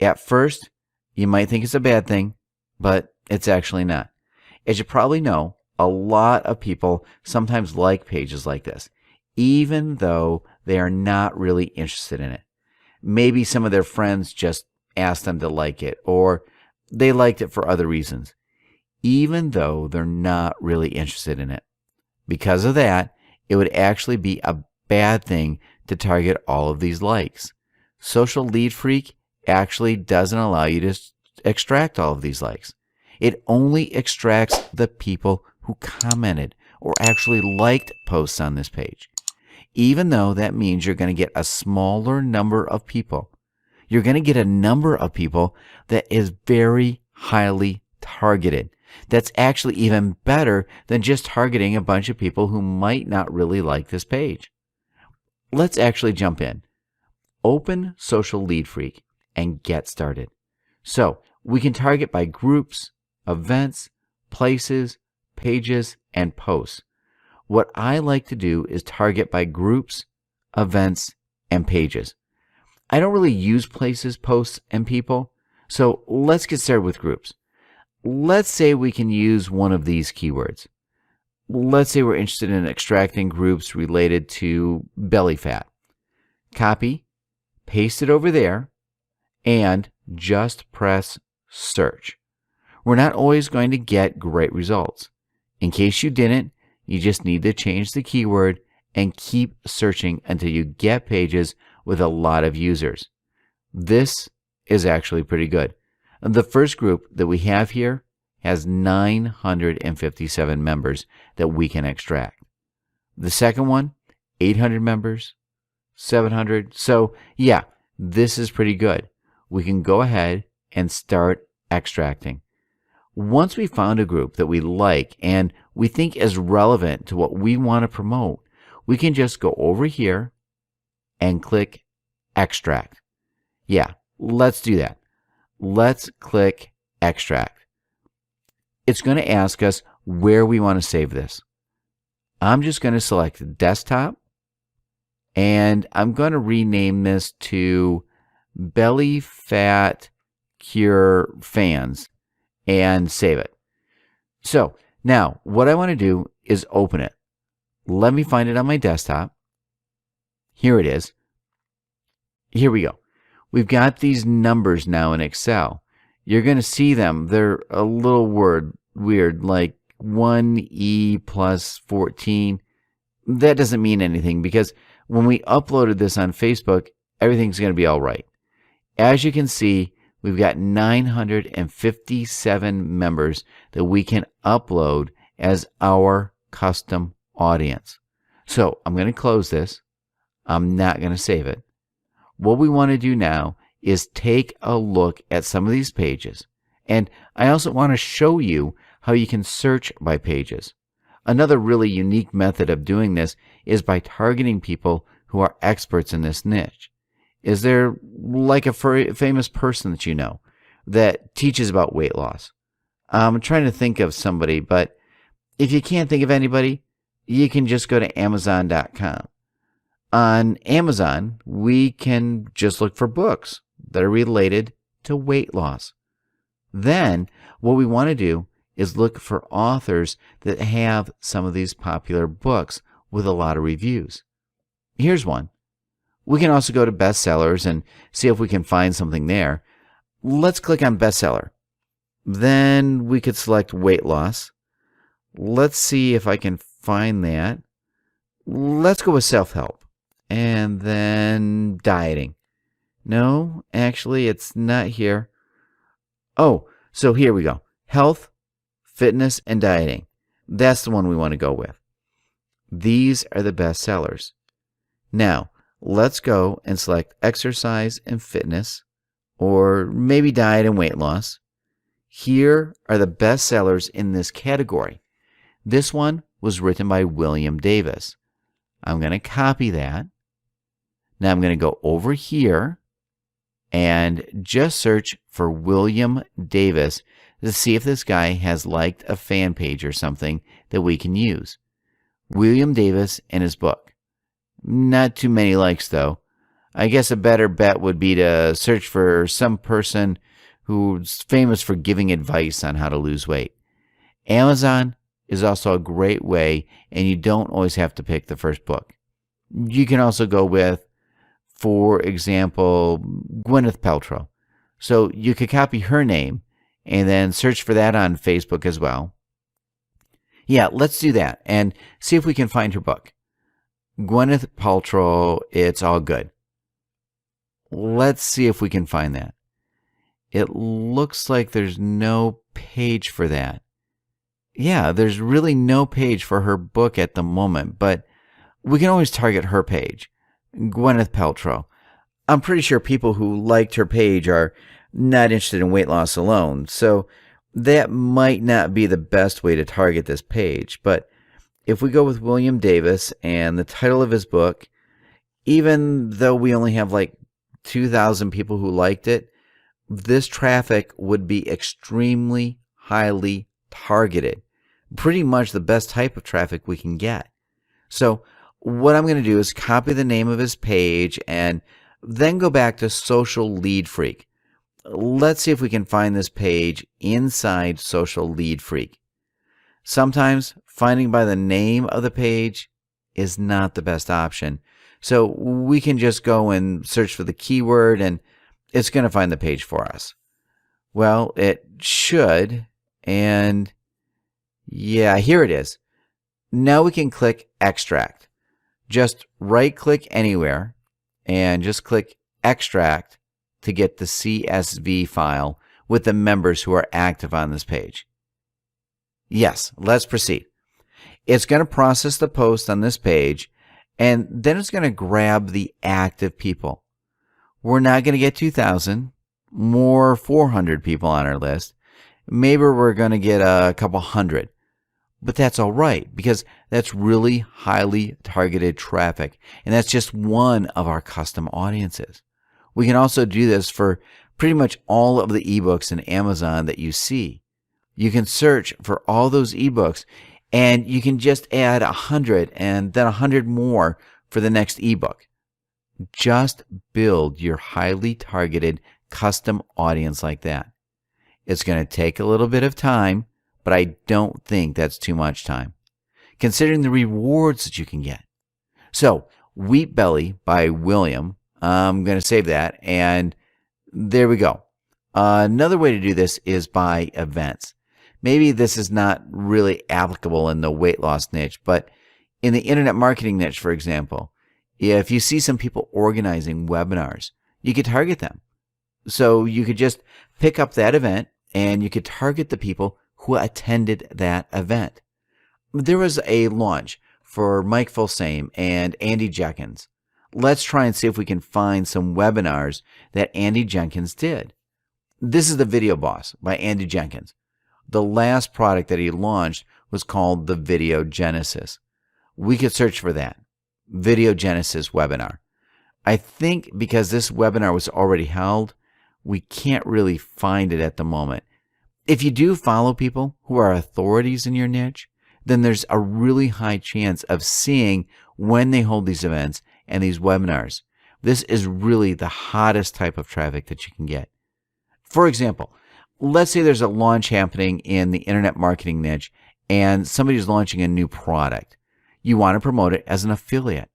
At first, you might think it's a bad thing, but it's actually not. As you probably know, a lot of people sometimes like pages like this, even though they are not really interested in it. Maybe some of their friends just asked them to like it, or they liked it for other reasons, even though they're not really interested in it. Because of that, it would actually be a bad thing to target all of these likes. Social Lead Freak actually doesn't allow you to extract all of these likes. It only extracts the people who commented or actually liked posts on this page. Even though that means you're going to get a smaller number of people, you're going to get a number of people that is very highly targeted. That's actually even better than just targeting a bunch of people who might not really like this page. Let's actually jump in. Open Social Lead Freak and get started. So we can target by groups, events, places, pages, and posts. What I like to do is target by groups, events, and pages. I don't really use places, posts, and people, so let's get started with groups. Let's say we can use one of these keywords. Let's say we're interested in extracting groups related to belly fat. Copy, paste it over there, and just press search. We're not always going to get great results. In case you didn't, you just need to change the keyword and keep searching until you get pages with a lot of users. This is actually pretty good. The first group that we have here has 957 members that we can extract. The second one, 800 members, 700. So yeah, this is pretty good. We can go ahead and start extracting. Once we found a group that we like and we think is relevant to what we want to promote, we can just go over here and click extract. Yeah, let's do that. Let's click extract. It's going to ask us where we want to save this. I'm just going to select desktop, and I'm going to rename this to Belly Fat Cure Fans and save it. So now what I want to do is open it. Let me find it on my desktop. Here it is. Here we go. We've got these numbers now in Excel. You're going to see them. They're a little weird, like 1E plus 14. That doesn't mean anything because when we uploaded this on Facebook, everything's going to be all right. As you can see, we've got 957 members that we can upload as our custom audience. So I'm going to close this. I'm not going to save it. What we want to do now is take a look at some of these pages. And I also want to show you how you can search by pages. Another really unique method of doing this is by targeting people who are experts in this niche. Is there like a famous person that you know that teaches about weight loss? I'm trying to think of somebody, but if you can't think of anybody, you can just go to Amazon.com. On Amazon, we can just look for books that are related to weight loss. Then, what we want to do is look for authors that have some of these popular books with a lot of reviews. Here's one. We can also go to bestsellers and see if we can find something there. Let's click on bestseller. Then we could select weight loss. Let's see if I can find that. Let's go with self-help. And then dieting. No, actually, it's not here. Oh, so here we go. Health, fitness, and dieting. That's the one we want to go with. These are the best sellers. Now, let's go and select exercise and fitness, or maybe diet and weight loss. Here are the best sellers in this category. This one was written by William Davis. I'm going to copy that. Now I'm going to go over here and just search for William Davis to see if this guy has liked a fan page or something that we can use. William Davis and his book. Not too many likes though. I guess a better bet would be to search for some person who's famous for giving advice on how to lose weight. Amazon is also a great way, and you don't always have to pick the first book. You can also go with, for example, Gwyneth Paltrow. So you could copy her name and then search for that on Facebook as well. Yeah, let's do that and see if we can find her book. Gwyneth Paltrow, It's All Good. Let's see if we can find that. It looks like there's no page for that. Yeah, there's really no page for her book at the moment, but we can always target her page. Gwyneth Paltrow. I'm pretty sure people who liked her page are not interested in weight loss alone, so that might not be the best way to target this page. But if we go with William Davis and the title of his book, even though we only have like 2,000 people who liked it, this traffic would be extremely highly targeted. Pretty much the best type of traffic we can get. So what I'm going to do is copy the name of his page and then go back to Social Lead Freak. Let's see if we can find this page inside Social Lead Freak. Sometimes finding by the name of the page is not the best option. So we can just go and search for the keyword and it's going to find the page for us. Well, it should, and yeah, here it is. Now we can click Extract. Just right-click anywhere and just click Extract to get the CSV file with the members who are active on this page. Yes, let's proceed. It's going to process the post on this page, and then it's going to grab the active people. We're not going to get 2,000, more 400 people on our list. Maybe we're going to get a couple hundred. But that's all right, because that's really highly targeted traffic, and that's just one of our custom audiences. We can also do this for pretty much all of the ebooks in Amazon that you see. You can search for all those ebooks, and you can just add 100 and then 100 more for the next ebook. Just build your highly targeted custom audience like that. It's going to take a little bit of time, but I don't think that's too much time, considering the rewards that you can get. So, Wheat Belly by William, I'm going to save that, and there we go. Another way to do this is by events. Maybe this is not really applicable in the weight loss niche, but in the internet marketing niche, for example, if you see some people organizing webinars, you could target them. So you could just pick up that event and you could target the people who attended that event. There was a launch for Mike Fulsame and Andy Jenkins. let's try and see if we can find some webinars that Andy Jenkins did. This is the Video Boss by Andy Jenkins. The last product that he launched was called the Video Genesis. We could search for that. Video Genesis webinar. I think because this webinar was already held, we can't really find it at the moment. If you do follow people who are authorities in your niche, then there's a really high chance of seeing when they hold these events and these webinars. This is really the hottest type of traffic that you can get. For example, let's say there's a launch happening in the internet marketing niche and somebody's launching a new product. You want to promote it as an affiliate.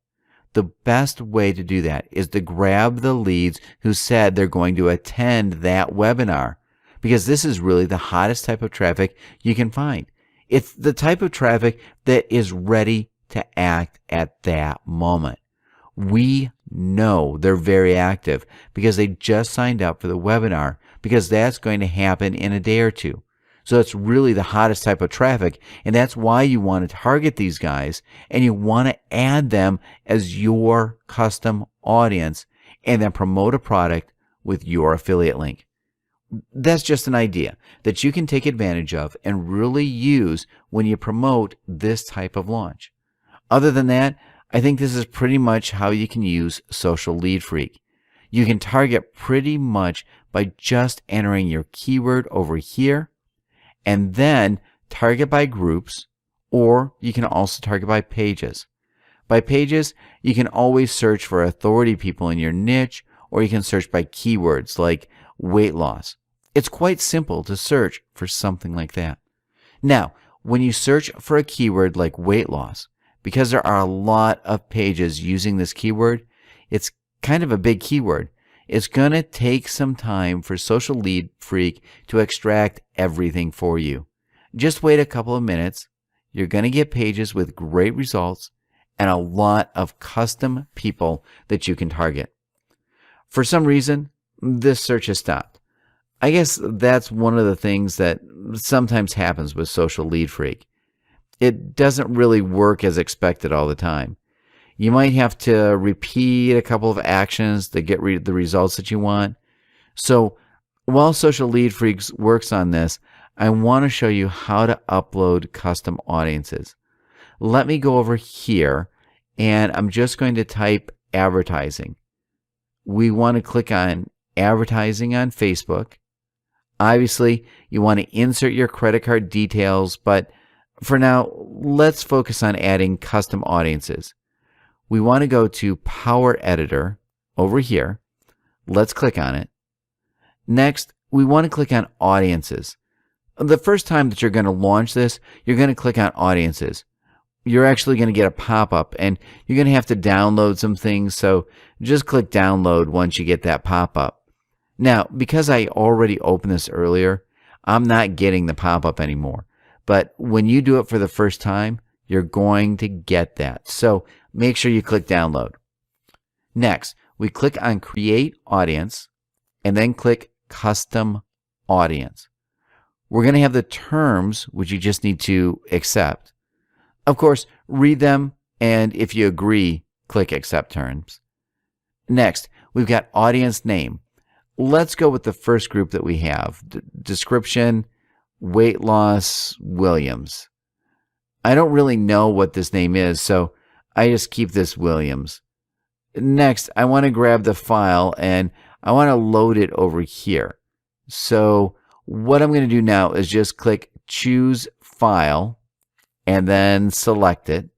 The best way to do that is to grab the leads who said they're going to attend that webinar, because this is really the hottest type of traffic you can find. It's the type of traffic that is ready to act at that moment. We know they're very active because they just signed up for the webinar, because that's going to happen in a day or two. So it's really the hottest type of traffic, and that's why you want to target these guys and you want to add them as your custom audience and then promote a product with your affiliate link. That's just an idea that you can take advantage of and really use when you promote this type of launch. Other than that, I think this is pretty much how you can use Social Lead Freak. You can target pretty much by just entering your keyword over here, and then target by groups, or you can also target by pages. By pages, you can always search for authority people in your niche, or you can search by keywords like weight loss. It's quite simple to search for something like that. Now, when you search for a keyword like weight loss, because there are a lot of pages using this keyword, it's kind of a big keyword. It's going to take some time for Social Lead Freak to extract everything for you. Just wait a couple of minutes. You're going to get pages with great results and a lot of custom people that you can target. For some reason, this search has stopped. I guess that's one of the things that sometimes happens with Social Lead Freak. It doesn't really work as expected all the time. You might have to repeat a couple of actions to get the results that you want. So while Social Lead Freak works on this, I want to show you how to upload custom audiences. Let me go over here, and I'm just going to type advertising. We want to click on advertising on Facebook. Obviously, you want to insert your credit card details, but for now, let's focus on adding custom audiences. We want to go to Power Editor over here. Let's click on it. Next, we want to click on Audiences. The first time that you're going to launch this, you're going to click on Audiences. You're actually going to get a pop-up, and you're going to have to download some things, so just click Download once you get that pop-up. Now, because I already opened this earlier, I'm not getting the pop-up anymore. But when you do it for the first time, you're going to get that. So make sure you click Download. Next, we click on Create Audience and then click Custom Audience. We're going to have the terms, which you just need to accept. Of course, read them, and if you agree, click Accept Terms. Next, we've got Audience Name. Let's go with the first group that we have. Description, Weight Loss, Williams. I don't really know what this name is, so I just keep this Williams. Next, I want to grab the file and I want to load it over here. So what I'm going to do now is just click Choose File and then select it.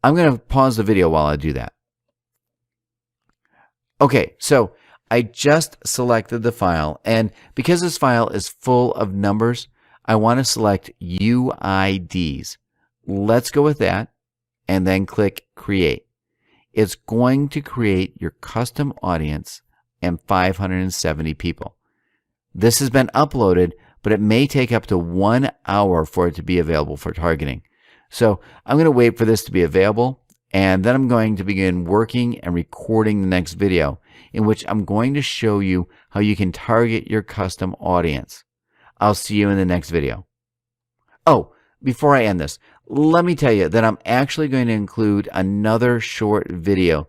I'm going to pause the video while I do that. Okay, so I just selected the file, and because this file is full of numbers, I want to select UIDs. Let's go with that, and then click Create. It's going to create your custom audience and 570 people. This has been uploaded, but it may take up to 1 hour for it to be available for targeting. So I'm going to wait for this to be available, and then I'm going to begin working and recording the next video, in which I'm going to show you how you can target your custom audience. I'll see you in the next video. Oh, before I end this, let me tell you that I'm actually going to include another short video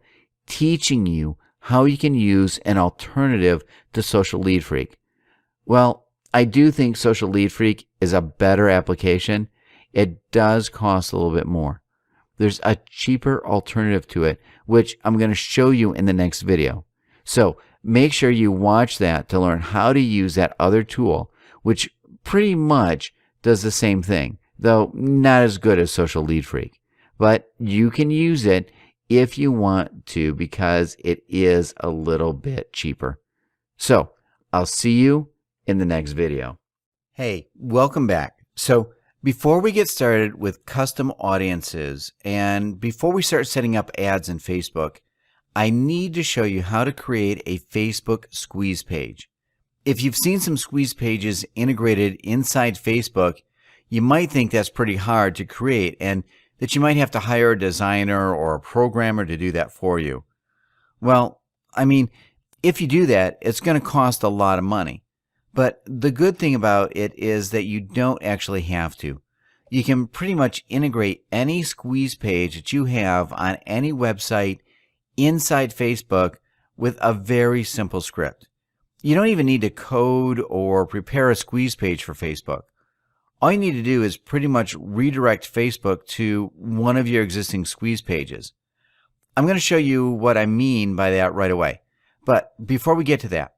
teaching you how you can use an alternative to Social Lead Freak. Well, I do think Social Lead Freak is a better application. It does cost a little bit more. There's a cheaper alternative to it, which I'm going to show you in the next video. So make sure you watch that to learn how to use that other tool, which pretty much does the same thing, though not as good as Social Lead Freak. But you can use it if you want to because it is a little bit cheaper. So I'll see you in the next video. Hey, welcome back. So before we get started with custom audiences and before we start setting up ads in Facebook, I need to show you how to create a Facebook squeeze page. If you've seen some squeeze pages integrated inside Facebook, you might think that's pretty hard to create and that you might have to hire a designer or a programmer to do that for you. Well, I mean, if you do that, it's going to cost a lot of money. But the good thing about it is that you don't actually have to. You can pretty much integrate any squeeze page that you have on any website inside Facebook with a very simple script. You don't even need to code or prepare a squeeze page for Facebook. All you need to do is pretty much redirect Facebook to one of your existing squeeze pages. I'm going to show you what I mean by that right away. But before we get to that,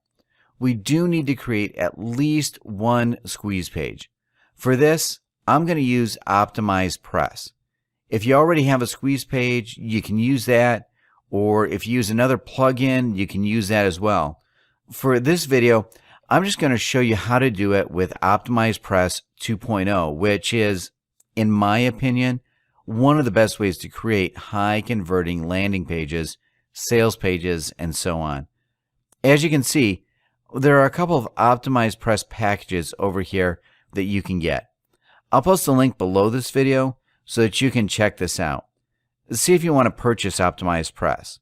we do need to create at least one squeeze page. For this, I'm going to use OptimizePress. If you already have a squeeze page, you can use that, or if you use another plugin, you can use that as well. For this video, I'm just going to show you how to do it with OptimizePress 2.0, which is, in my opinion, one of the best ways to create high-converting landing pages, sales pages, and so on. As you can see, there are a couple of OptimizePress packages over here that you can get. I'll post a link below this video so that you can check this out. See if you want to purchase OptimizePress.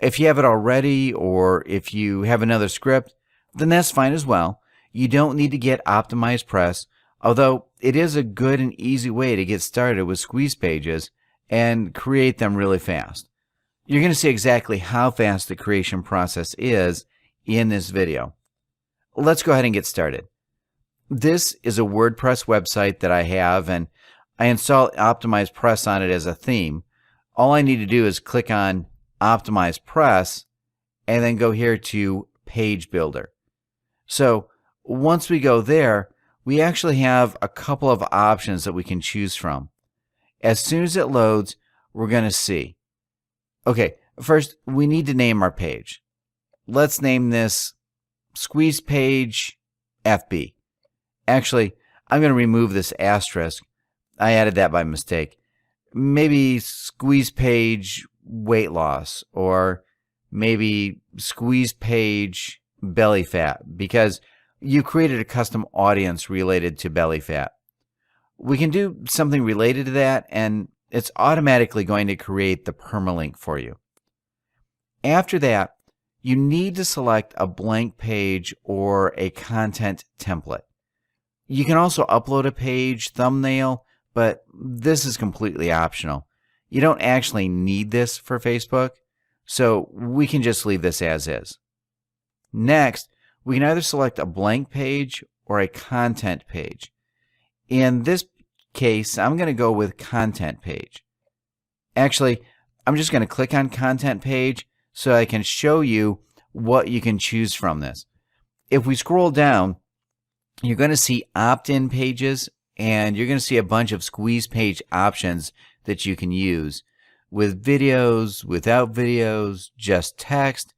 If you have it already or if you have another script, then that's fine as well. You don't need to get OptimizePress, although it is a good and easy way to get started with squeeze pages and create them really fast. You're going to see exactly how fast the creation process is in this video. Let's go ahead and get started. This is a WordPress website that I have, and I install OptimizePress on it as a theme. All I need to do is click on OptimizePress and then go here to Page Builder. So once we go there, we actually have a couple of options that we can choose from. As soon as it loads, we're going to see. Okay, first we need to name our page. Let's name this Squeeze Page FB. Actually, I'm going to remove this asterisk. I added that by mistake. Maybe Squeeze Page Weight Loss, or maybe Squeeze Page Belly Fat, because you created a custom audience related to belly fat. We can do something related to that, and it's automatically going to create the permalink for you. After that, you need to select a blank page or a content template. You can also upload a page thumbnail, but this is completely optional. You don't actually need this for Facebook, so we can just leave this as is. Next, we can either select a blank page or a content page. In this case, I'm going to go with content page. Actually, I'm just going to click on content page so I can show you what you can choose from this. If we scroll down, you're going to see opt-in pages, and you're going to see a bunch of squeeze page options that you can use with videos, without videos, just text.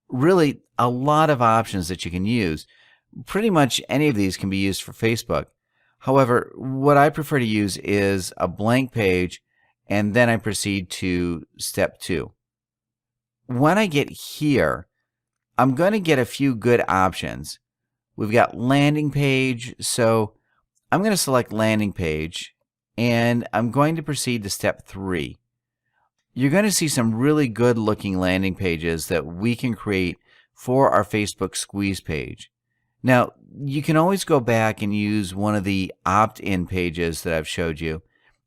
Really, a lot of options that you can use. Pretty much any of these can be used for Facebook. However, what I prefer to use is a blank page, and then I proceed to step 2. When I get here, I'm going to get a few good options. We've got landing page, so I'm going to select landing page, and I'm going to proceed to step 3. You're going to see some really good looking landing pages that we can create for our Facebook squeeze page. Now, you can always go back and use one of the opt-in pages that I've showed you.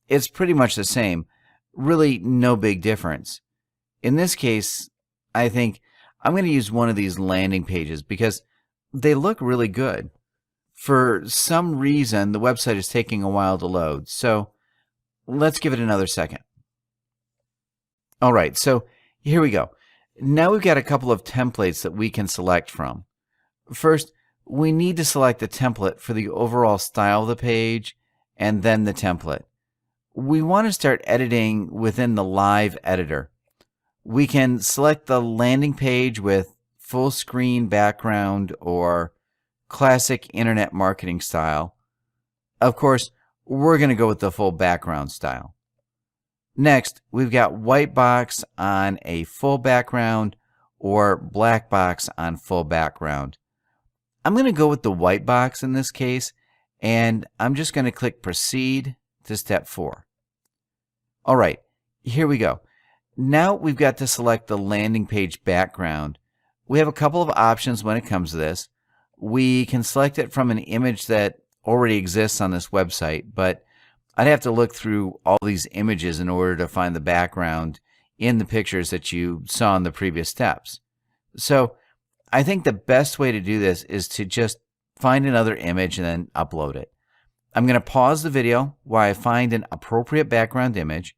It's pretty much the same. Really no big difference. In this case, I think I'm going to use one of these landing pages because they look really good. For some reason, the website is taking a while to load, so let's give it another second. All right, so here we go. Now we've got a couple of templates that we can select from. First, we need to select the template for the overall style of the page and then the template. We want to start editing within the live editor. We can select the landing page with full screen background or classic internet marketing style. Of course, we're going to go with the full background style. Next, we've got white box on a full background or black box on full background. I'm going to go with the white box in this case, and I'm just going to click Proceed to step 4. All right, here we go. Now we've got to select the landing page background. We have a couple of options when it comes to this. We can select it from an image that already exists on this website, but I'd have to look through all these images in order to find the background in the pictures that you saw in the previous steps. So I think the best way to do this is to just find another image and then upload it. I'm going to pause the video while I find an appropriate background image.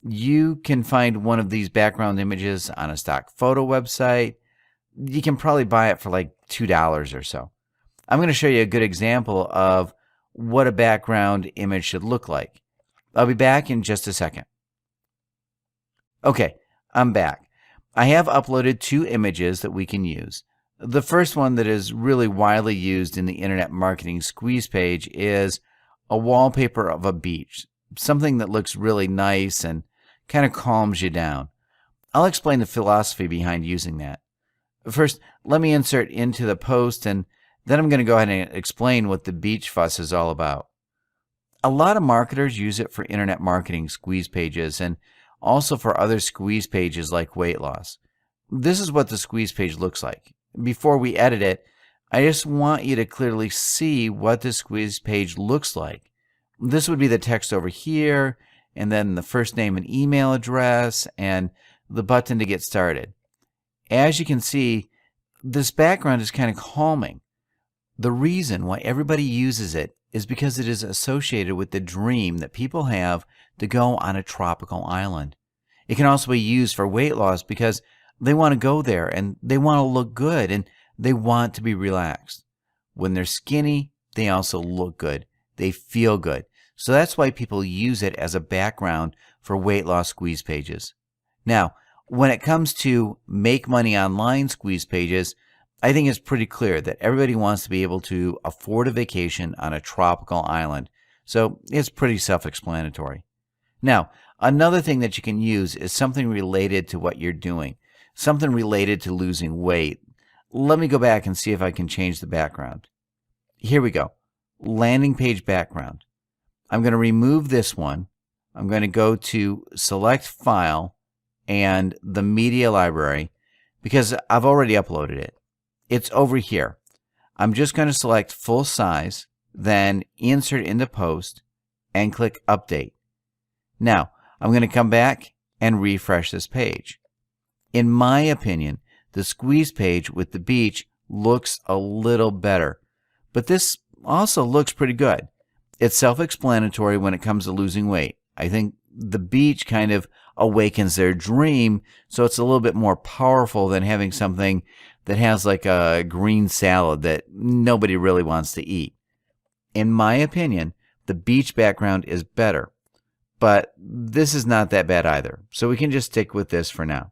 You can find one of these background images on a stock photo website. You can probably buy it for like $2 or so. I'm going to show you a good example of what a background image should look like. I'll be back in just a second. Okay, I'm back. I have uploaded 2 images that we can use. The first one that is really widely used in the internet marketing squeeze page is a wallpaper of a beach, something that looks really nice and kind of calms you down. I'll explain the philosophy behind using that. First, let me insert into the post, and then I'm going to go ahead and explain what the beach fuss is all about. A lot of marketers use it for internet marketing squeeze pages and also for other squeeze pages like weight loss. This is what the squeeze page looks like. Before we edit it, I just want you to clearly see what the squeeze page looks like. This would be the text over here, and then the first name and email address, and the button to get started. As you can see, this background is kind of calming. The reason why everybody uses it is because it is associated with the dream that people have to go on a tropical island. It can also be used for weight loss because they want to go there and they want to look good and they want to be relaxed. When they're skinny, they also look good. They feel good. So that's why people use it as a background for weight loss squeeze pages. Now, when it comes to make money online squeeze pages, I think it's pretty clear that everybody wants to be able to afford a vacation on a tropical island. So it's pretty self-explanatory. Now, another thing that you can use is something related to what you're doing, something related to losing weight. Let me go back and see if I can change the background. Here we go. Landing page background. I'm going to remove this one. I'm going to go to Select File and the Media Library because I've already uploaded it. It's over here. I'm just going to select full size, then insert into post and click update. Now, I'm going to come back and refresh this page. In my opinion, the squeeze page with the beach looks a little better, but this also looks pretty good. It's self-explanatory when it comes to losing weight. I think the beach kind of awakens their dream, so it's a little bit more powerful than having something that has like a green salad that nobody really wants to eat. In my opinion, the beach background is better, but this is not that bad either, so we can just stick with this for now.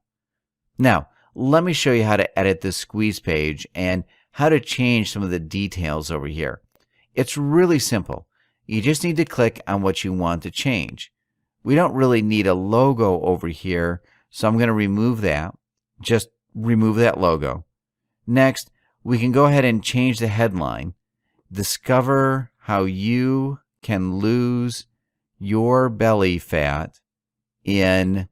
Now, let me show you how to edit this squeeze page and how to change some of the details over here. It's really simple. You just need to click on what you want to change. We don't really need a logo over here, so I'm going to remove that. Just remove that logo. Next, we can go ahead and change the headline. Discover how you can lose your belly fat in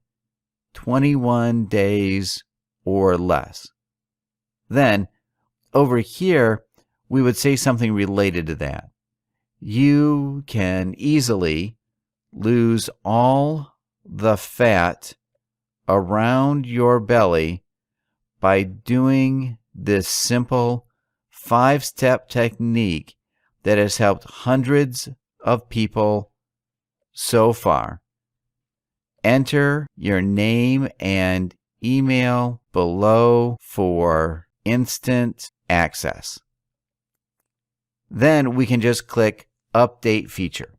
21 days or less. Then, over here, we would say something related to that. You can easily lose all the fat around your belly by doing this simple 5-step technique that has helped hundreds of people so far. Enter your name and email below for instant access. Then we can just click Update Feature.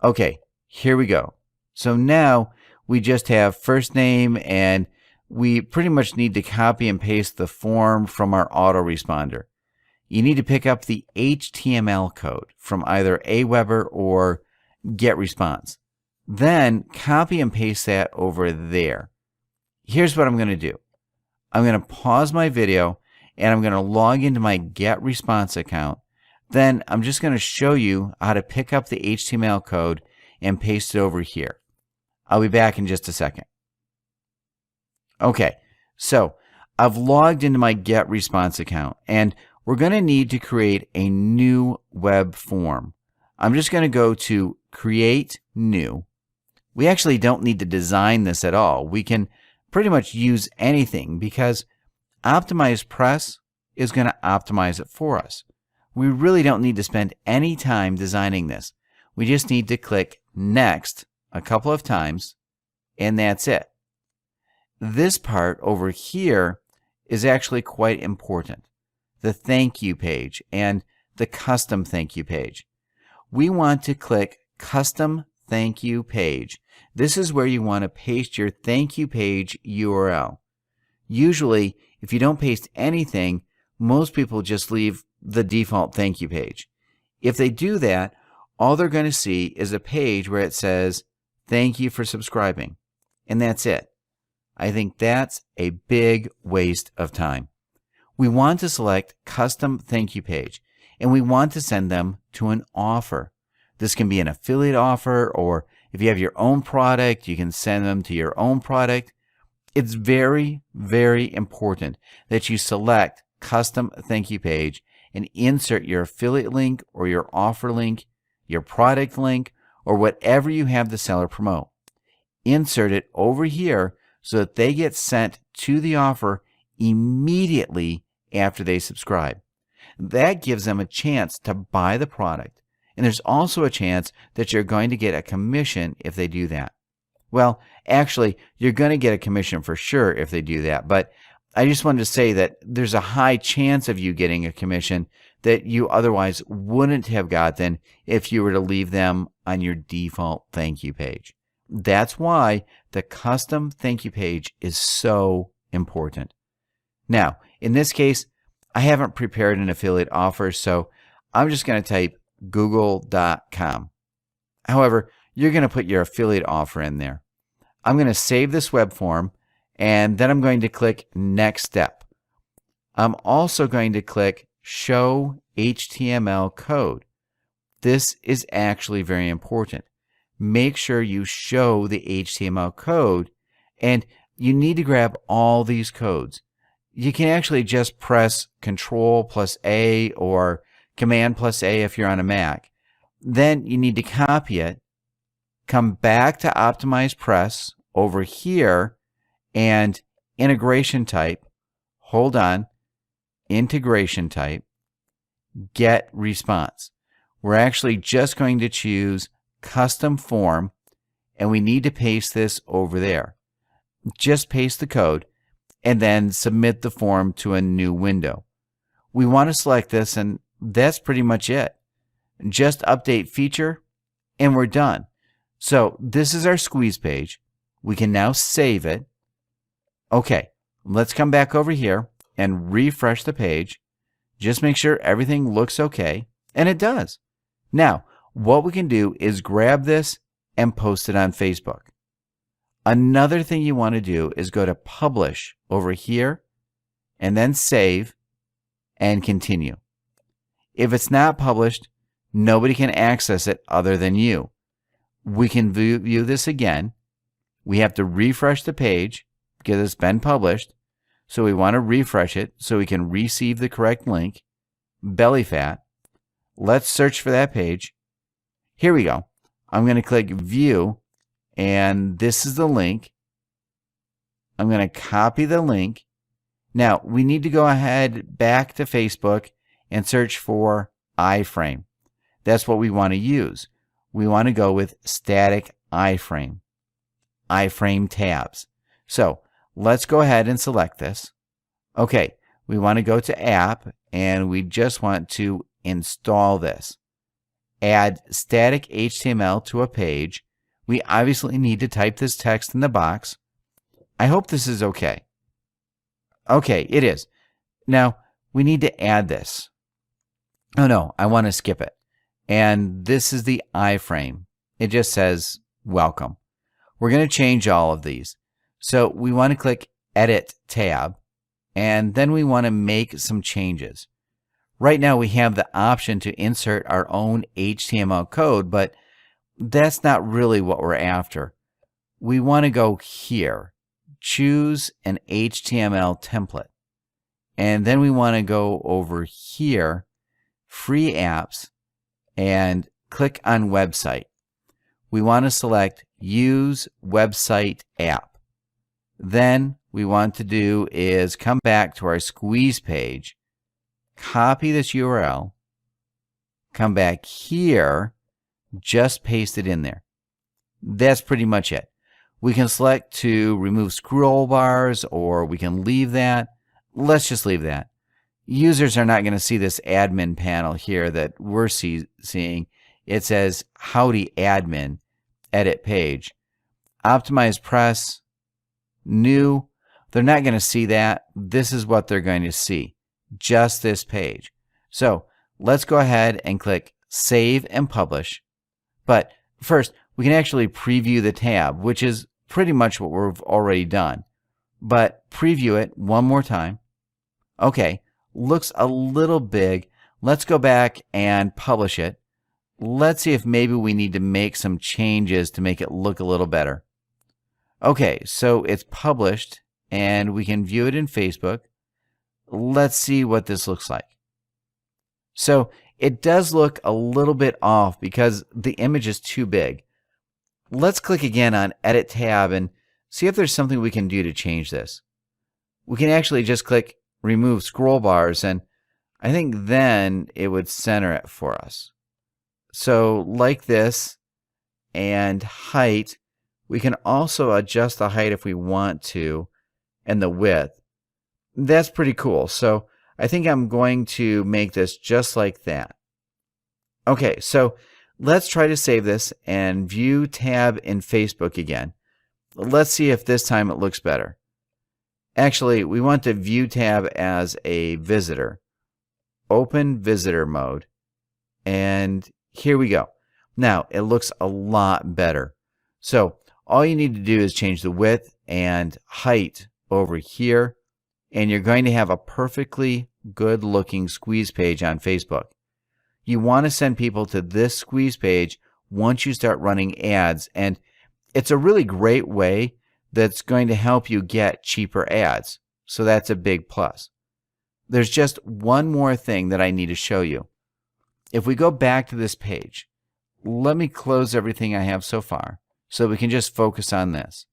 Okay, here we go. So now we just have first name, and we pretty much need to copy and paste the form from our autoresponder. You need to pick up the HTML code from either Aweber or GetResponse. Then copy and paste that over there. Here's what I'm going to do. I'm going to pause my video and I'm going to log into my GetResponse account. Then I'm just going to show you how to pick up the HTML code and paste it over here. I'll be back in just a second. Okay, so I've logged into my GetResponse account, and we're going to need to create a new web form. I'm just going to go to Create New. We actually don't need to design this at all. We can pretty much use anything because OptimizePress is going to optimize it for us. We really don't need to spend any time designing this. We just need to click Next a couple of times, and that's it. This part over here is actually quite important. The thank you page and the custom thank you page. We want to click Custom Thank You Page. This is where you want to paste your thank you page URL. Usually, if you don't paste anything, most people just leave the default thank you page. If they do that, all they're going to see is a page where it says, "Thank you for subscribing." And that's it. I think that's a big waste of time. We want to select Custom Thank You Page, and we want to send them to an offer. This can be an affiliate offer, or if you have your own product, you can send them to your own product. It's very, very important that you select Custom Thank You Page and insert your affiliate link or your offer link, your product link, or whatever you have the seller promote. Insert it over here so that they get sent to the offer immediately after they subscribe. That gives them a chance to buy the product. And there's also a chance that you're going to get a commission if they do that. Well, actually, you're going to get a commission for sure if they do that. But I just wanted to say that there's a high chance of you getting a commission that you otherwise wouldn't have gotten if you were to leave them on your default thank you page. That's why the custom thank you page is so important. Now, in this case, I haven't prepared an affiliate offer, so I'm just going to type google.com. However, you're going to put your affiliate offer in there. I'm going to save this web form, and then I'm going to click Next Step. I'm also going to click Show HTML Code. This is actually very important. Make sure you show the HTML code, and you need to grab all these codes. You can actually just press Control+A or Command+A if you're on a Mac. Then you need to copy it, come back to OptimizePress over here, and integration type, hold on, integration type, GetResponse. We're actually just going to choose custom form, and we need to paste this over there. Just paste the code and then submit the form to a new window. We want to select this, and that's pretty much it. Just update feature, and we're done. So this is our squeeze page. We can now save it. Okay, let's come back over here and refresh the page. Just make sure everything looks okay, and it does. Now, what we can do is grab this and post it on Facebook. Another thing you want to do is go to Publish over here, and then Save, and Continue. If it's not published, nobody can access it other than you. We can view this again. We have to refresh the page because it's been published. So we want to refresh it so we can receive the correct link. Belly fat. Let's search for that page. Here we go. I'm going to click View, and this is the link. I'm going to copy the link Now, we need to go ahead back to Facebook and search for iframe. That's what we want to use. We want to go with static iframe, iframe tabs. So let's go ahead and select this. Okay, we want to go to app and we just want to install this. Add static HTML to a page. We obviously need to type this text in the box. I hope this is okay. Okay, it is. Now, we need to add this. Oh no, I want to skip it. And this is the iframe. It just says welcome. We're going to change all of these. So we want to click Edit tab, and then we want to make some changes. Right now we have the option to insert our own HTML code, but that's not really what we're after. We want to go here, choose an HTML template, and then we want to go over here, free apps, and click on website. We want to select use website app. Then we want to do is come back to our squeeze page, copy this URL, come back here, just paste it in there. That's pretty much it. We can select to remove scroll bars, or we can leave that. Let's just leave that. Users are not going to see this admin panel here that we're seeing. It says Howdy Admin, edit page. Optimize press, new. They're not going to see that. This is what they're going to see, just this page. So let's go ahead and click Save and Publish. But first, we can actually preview the tab, which is pretty much what we've already done. But preview it one more time. Okay, looks a little big. Let's go back and publish it. Let's see if maybe we need to make some changes to make it look a little better. Okay, so it's published and we can view it in Facebook. Let's see what this looks like. So it does look a little bit off because the image is too big. Let's click again on Edit tab and see if there's something we can do to change this. We can actually just click Remove Scroll Bars, and I think then it would center it for us. So like this, and height, we can also adjust the height if we want to, and the width. That's pretty cool. So I think I'm going to make this just like that. Okay, so let's try to save this and view tab in Facebook again. Let's see if this time it looks better. Actually, we want to view tab as a visitor. Open visitor mode. And here we go. Now, it looks a lot better. So all you need to do is change the width and height over here, and you're going to have a perfectly good looking squeeze page on Facebook. You want to send people to this squeeze page once you start running ads, and it's a really great way that's going to help you get cheaper ads. So that's a big plus. There's just one more thing that I need to show you. If we go back to this page, let me close everything I have so far so we can just focus on this.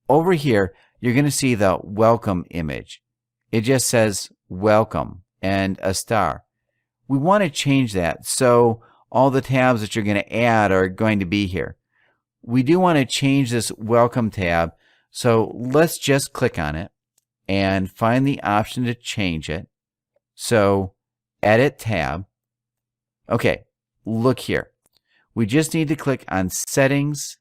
Over here, you're going to see the welcome image. It just says welcome and a star. We want to change that so all the tabs that you're going to add are going to be here. We do want to change this welcome tab, so let's just click on it and find the option to change it. So edit tab. Okay, look here. We just need to click on settings,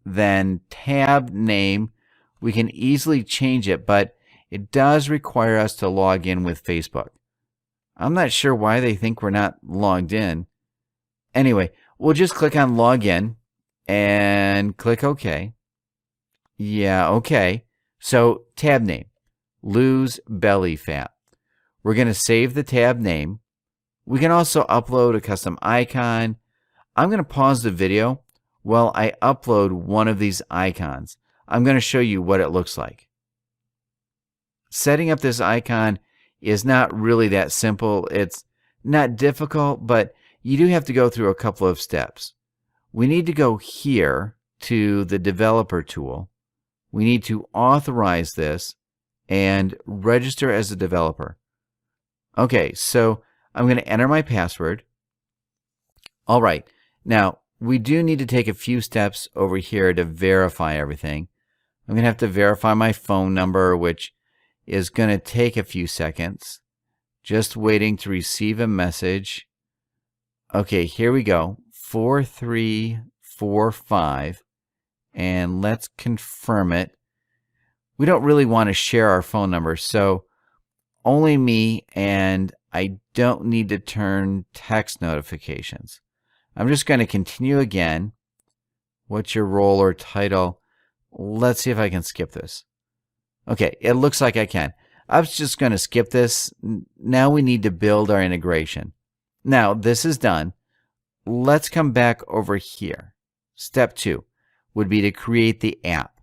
then tab name. We can easily change it, but it does require us to log in with Facebook. I'm not sure why they think we're not logged in. Anyway, we'll just click on login and click OK. Yeah, OK. So tab name, lose belly fat. We're going to save the tab name. We can also upload a custom icon. I'm going to pause the video while I upload one of these icons. I'm going to show you what it looks like. Setting up this icon is not really that simple. It's not difficult, but you do have to go through a couple of steps. We need to go here to the developer tool. We need to authorize this, and register as a developer. Okay, so I'm going to enter my password. All right, now we do need to take a few steps over here to verify everything. I'm going to have to verify my phone number, which is going to take a few seconds. Just waiting to receive a message. Okay, here we go. 4345. And let's confirm it. We don't really want to share our phone number, so only me, and I don't need to turn text notifications. I'm just going to continue again. What's your role or title? Let's see if I can skip this. Okay, it looks like I can. I was just going to skip this. Now we need to build our integration. Now this is done. Let's come back over here. Step 2 would be to create the app.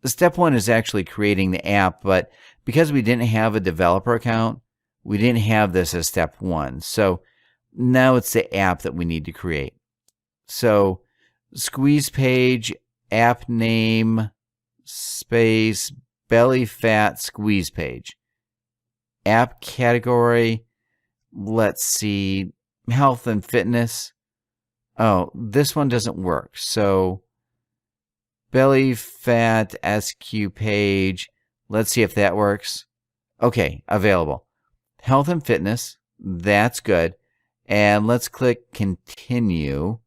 Step 1 is actually creating the app, but because we didn't have a developer account, we didn't have this as step 1. So now it's the app that we need to create. So squeeze page, app name, space, belly fat squeeze page. App category, let's see, health and fitness. Oh, this one doesn't work. So belly fat SQ page. Let's see if that works. Okay, available. Health and fitness. That's good. And let's click continue.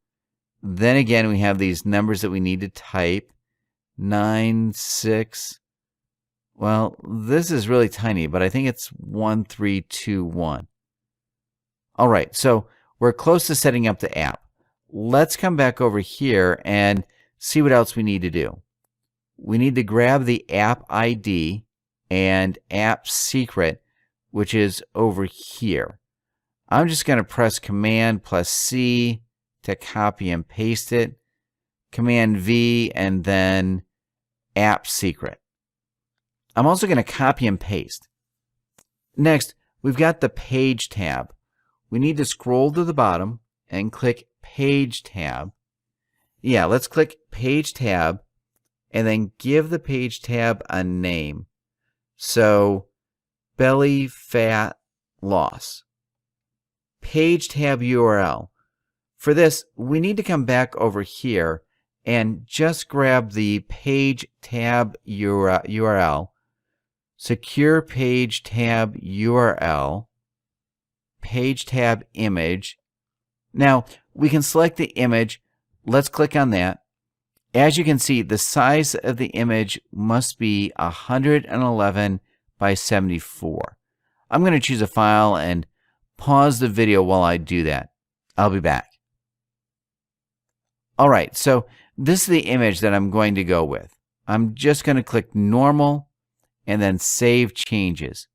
Then again, we have these numbers that we need to type. 9, 6. Well, this is really tiny, but I think it's 1321. All right, so we're close to setting up the app. Let's come back over here and see what else we need to do. We need to grab the app ID and app secret, which is over here. I'm just going to press Command plus C to copy and paste it. Command V and then app secret. I'm also going to copy and paste. Next, we've got the Page tab. We need to scroll to the bottom and click Page tab. Yeah, let's click Page tab and then give the Page tab a name. So, belly fat loss. Page tab URL. For this, we need to come back over here and just grab the Page tab URL. Secure Page tab URL. Page tab image. Now, we can select the image. Let's click on that. As you can see, the size of the image must be 111 by 74. I'm going to choose a file and pause the video while I do that. I'll be back. All right, so this is the image that I'm going to go with. I'm just going to click Normal and then Save Changes.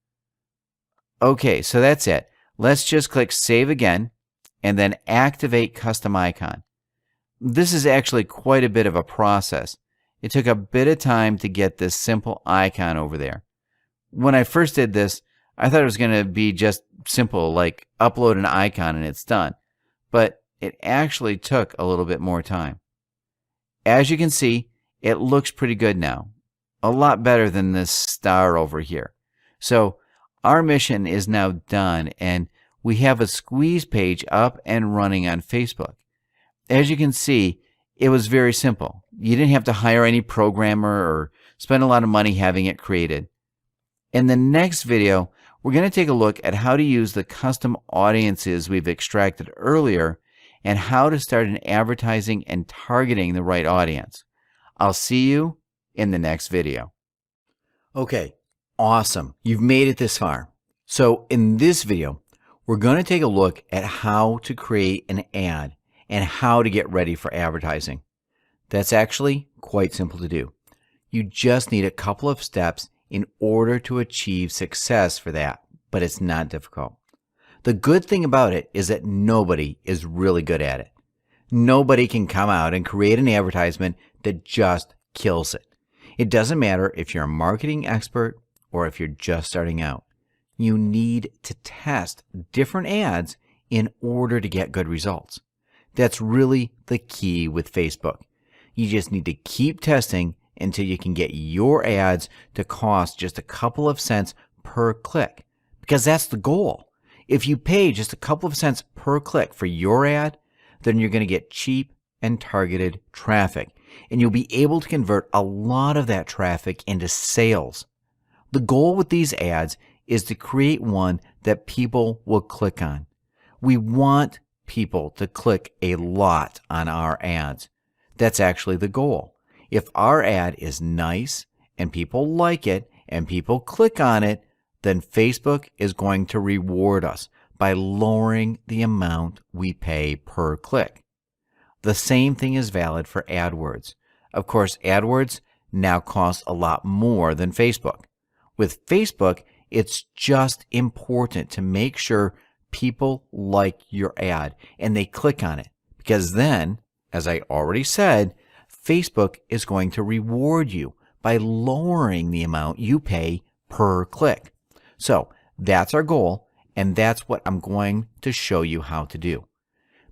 Okay, so that's it. Let's just click Save again and then activate Custom Icon. This is actually quite a bit of a process. It took a bit of time to get this simple icon over there. When I first did this, I thought it was going to be just simple, like upload an icon and it's done. But it actually took a little bit more time. As you can see, it looks pretty good now. A lot better than this star over here. So our mission is now done and we have a squeeze page up and running on Facebook. As you can see, it was very simple. You didn't have to hire any programmer or spend a lot of money having it created. In the next video, we're going to take a look at how to use the custom audiences we've extracted earlier and how to start an advertising and targeting the right audience. I'll see you in the next video. Okay, awesome. You've made it this far. So in this video, we're going to take a look at how to create an ad and how to get ready for advertising. That's actually quite simple to do. You just need a couple of steps in order to achieve success for that, but it's not difficult. The good thing about it is that nobody is really good at it. Nobody can come out and create an advertisement that just kills it. It doesn't matter if you're a marketing expert or if you're just starting out. You need to test different ads in order to get good results. That's really the key with Facebook. You just need to keep testing until you can get your ads to cost just a couple of cents per click, because that's the goal. If you pay just a couple of cents per click for your ad, then you're going to get cheap and targeted traffic, and you'll be able to convert a lot of that traffic into sales. The goal with these ads is to create one that people will click on. We want people to click a lot on our ads. That's actually the goal. If our ad is nice and people like it and people click on it, then Facebook is going to reward us by lowering the amount we pay per click. The same thing is valid for AdWords. Of course, AdWords now costs a lot more than Facebook. With Facebook, it's just important to make sure people like your ad and they click on it, because then, as I already said, Facebook is going to reward you by lowering the amount you pay per click. So that's our goal, and that's what I'm going to show you how to do.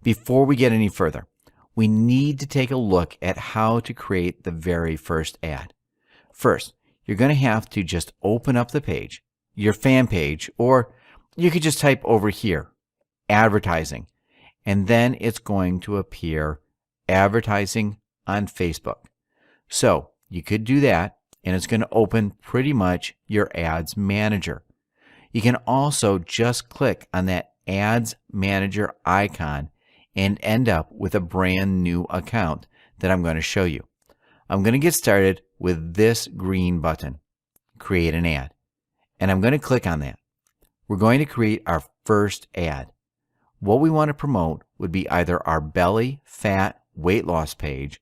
Before we get any further, we need to take a look at how to create the very first ad. First, you're going to have to just open up the page, your fan page, or you could just type over here, advertising, and then it's going to appear advertising on Facebook. So you could do that, and it's going to open pretty much your ads manager. You can also just click on that ads manager icon and end up with a brand new account that I'm going to show you. I'm going to get started with this green button, create an ad, and I'm going to click on that. We're going to create our first ad. What we want to promote would be either our belly fat weight loss page,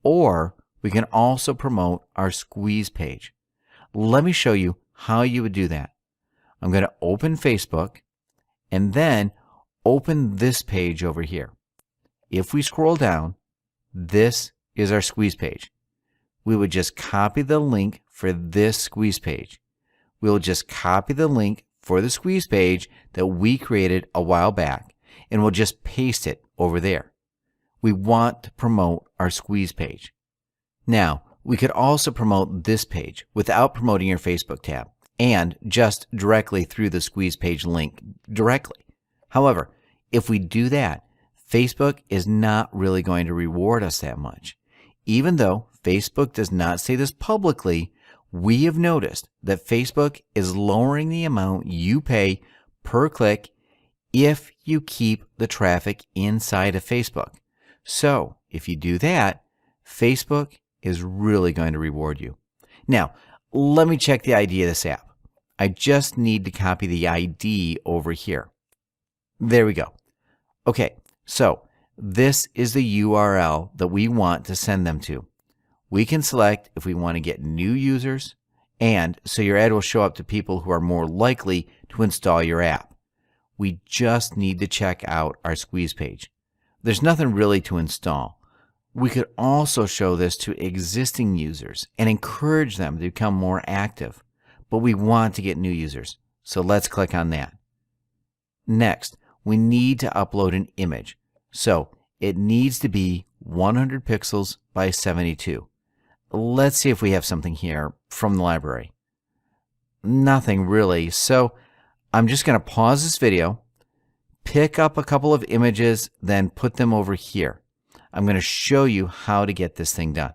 or we can also promote our squeeze page. Let me show you how you would do that. I'm going to open Facebook and then open this page over here. If we scroll down, this is our squeeze page. We would just copy the link for this squeeze page. We'll just copy the link for the squeeze page that we created a while back, and we'll just paste it over there. We want to promote our squeeze page. Now, we could also promote this page without promoting your Facebook tab and just directly through the squeeze page link directly. However, if we do that, Facebook is not really going to reward us that much. Even though Facebook does not say this publicly, we have noticed that Facebook is lowering the amount you pay per click if you keep the traffic inside of Facebook. So if you do that, Facebook is really going to reward you. Now, let me check the ID of this app. I just need to copy the ID over here. There we go. Okay, so this is the URL that we want to send them to. We can select if we want to get new users, and so your ad will show up to people who are more likely to install your app. We just need to check out our squeeze page. There's nothing really to install. We could also show this to existing users and encourage them to become more active, but we want to get new users, so let's click on that. Next, we need to upload an image, so it needs to be 100 pixels by 72. Let's see if we have something here from the library. Nothing really, so I'm just going to pause this video, pick up a couple of images, then put them over here. I'm going to show you how to get this thing done.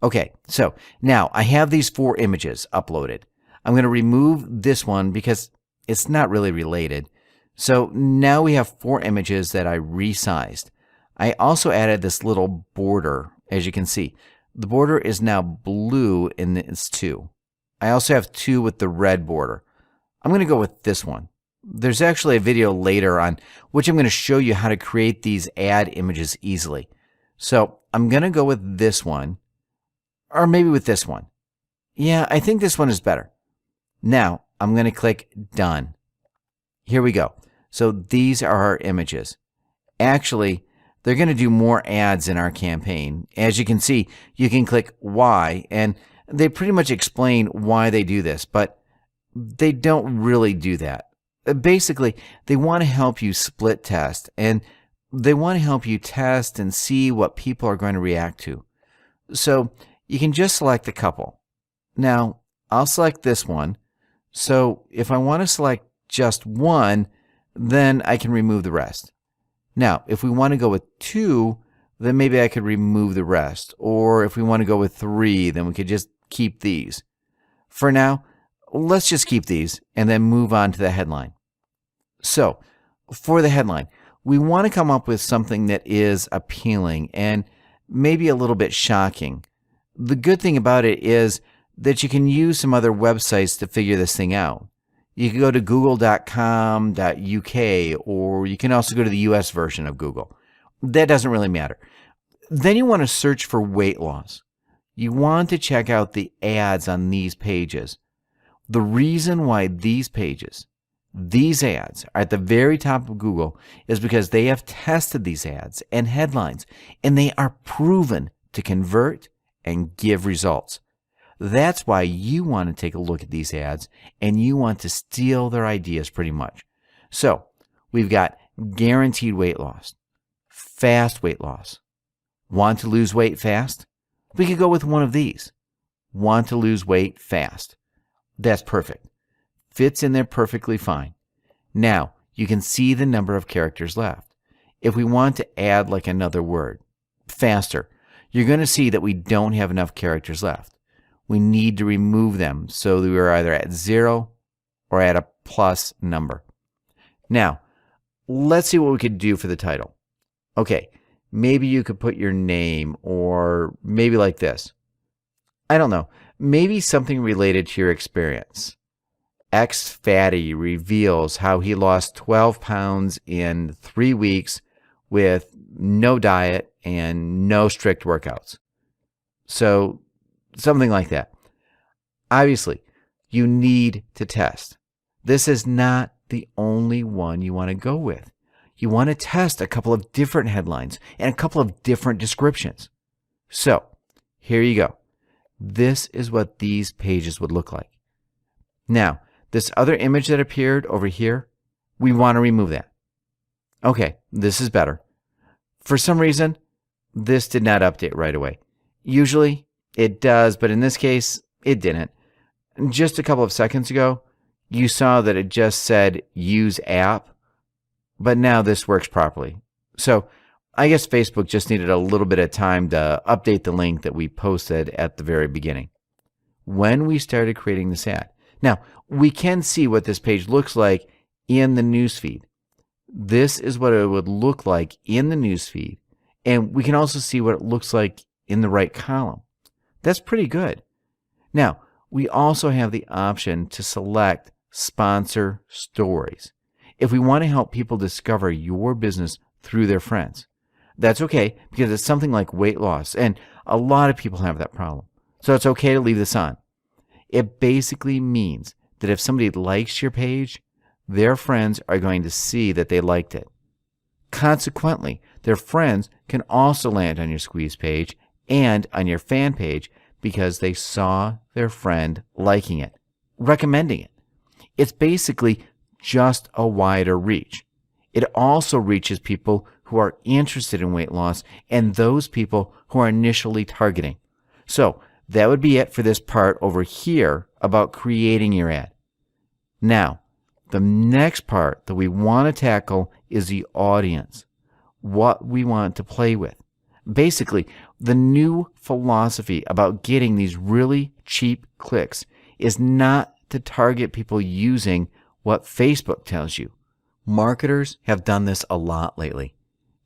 Okay, so now I have these 4 images uploaded. I'm going to remove this one because it's not really related. So now we have 4 images that I resized. I also added this little border, as you can see. The border is now blue in this 2. I also have 2 with the red border. I'm going to go with this one. There's actually a video later on which I'm going to show you how to create these ad images easily. So I'm going to go with this one, or maybe with this one. Yeah, I think this one is better. Now I'm going to click Done. Here we go. So these are our images. Actually, they're going to do more ads in our campaign. As you can see, you can click Y, and they pretty much explain why they do this, but they don't really do that. Basically, they want to help you split test and They want to help you test and see what people are going to react to. So you can just select a couple. Now, I'll select this one. So if I want to select just one, then I can remove the rest. Now, if we want to go with 2, then maybe I could remove the rest. Or if we want to go with 3, then we could just keep these. For now, let's just keep these and then move on to the headline. So, for the headline, we want to come up with something that is appealing and maybe a little bit shocking. The good thing about it is that you can use some other websites to figure this thing out. You can go to google.com.uk, or you can also go to the US version of Google. That doesn't really matter. Then you want to search for weight loss. You want to check out the ads on these pages. The reason why these pages, these ads, are at the very top of Google is because they have tested these ads and headlines, and they are proven to convert and give results. That's why you want to take a look at these ads, and you want to steal their ideas pretty much. So we've got guaranteed weight loss, fast weight loss. Want to lose weight fast? We could go with one of these. Want to lose weight fast. That's perfect. Fits in there perfectly fine. Now, you can see the number of characters left. If we want to add like another word, faster, you're going to see that we don't have enough characters left. We need to remove them so that we're either at 0 or at a plus number. Now, let's see what we could do for the title. Okay, maybe you could put your name, or maybe like this. I don't know. Maybe something related to your experience. Ex-fatty reveals how he lost 12 pounds in 3 weeks with no diet and no strict workouts. So something like that. Obviously, you need to test. This is not the only one you want to go with. You want to test a couple of different headlines and a couple of different descriptions. So here you go. This is what these pages would look like. Now, this other image that appeared over here, we want to remove that. Okay, this is better. For some reason, this did not update right away. Usually it does, but in this case, it didn't. Just a couple of seconds ago, you saw that it just said use app, but now this works properly. So I guess Facebook just needed a little bit of time to update the link that we posted at the very beginning when we started creating this ad. Now, we can see what this page looks like in the newsfeed. This is what it would look like in the newsfeed, and we can also see what it looks like in the right column. That's pretty good. Now, we also have the option to select sponsor stories if we want to help people discover your business through their friends. That's okay, because it's something like weight loss, and a lot of people have that problem. So it's okay to leave this on. It basically means that if somebody likes your page, their friends are going to see that they liked it. Consequently, their friends can also land on your squeeze page and on your fan page because they saw their friend liking it, recommending it. It's basically just a wider reach. It also reaches people who are interested in weight loss and those people who are initially targeting. So that would be it for this part over here about creating your ad. Now, the next part that we want to tackle is the audience, what we want to play with. Basically, the new philosophy about getting these really cheap clicks is not to target people using what Facebook tells you. Marketers have done this a lot lately.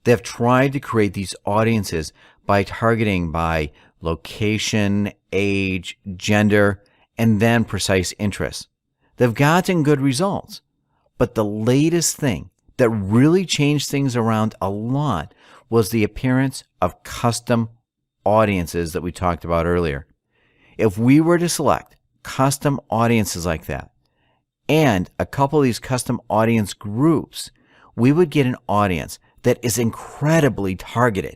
They've tried to create these audiences by targeting by location, age, gender, and then precise interests. They've gotten good results. But the latest thing that really changed things around a lot was the appearance of custom audiences that we talked about earlier. If we were to select custom audiences like that and a couple of these custom audience groups, we would get an audience that is incredibly targeted.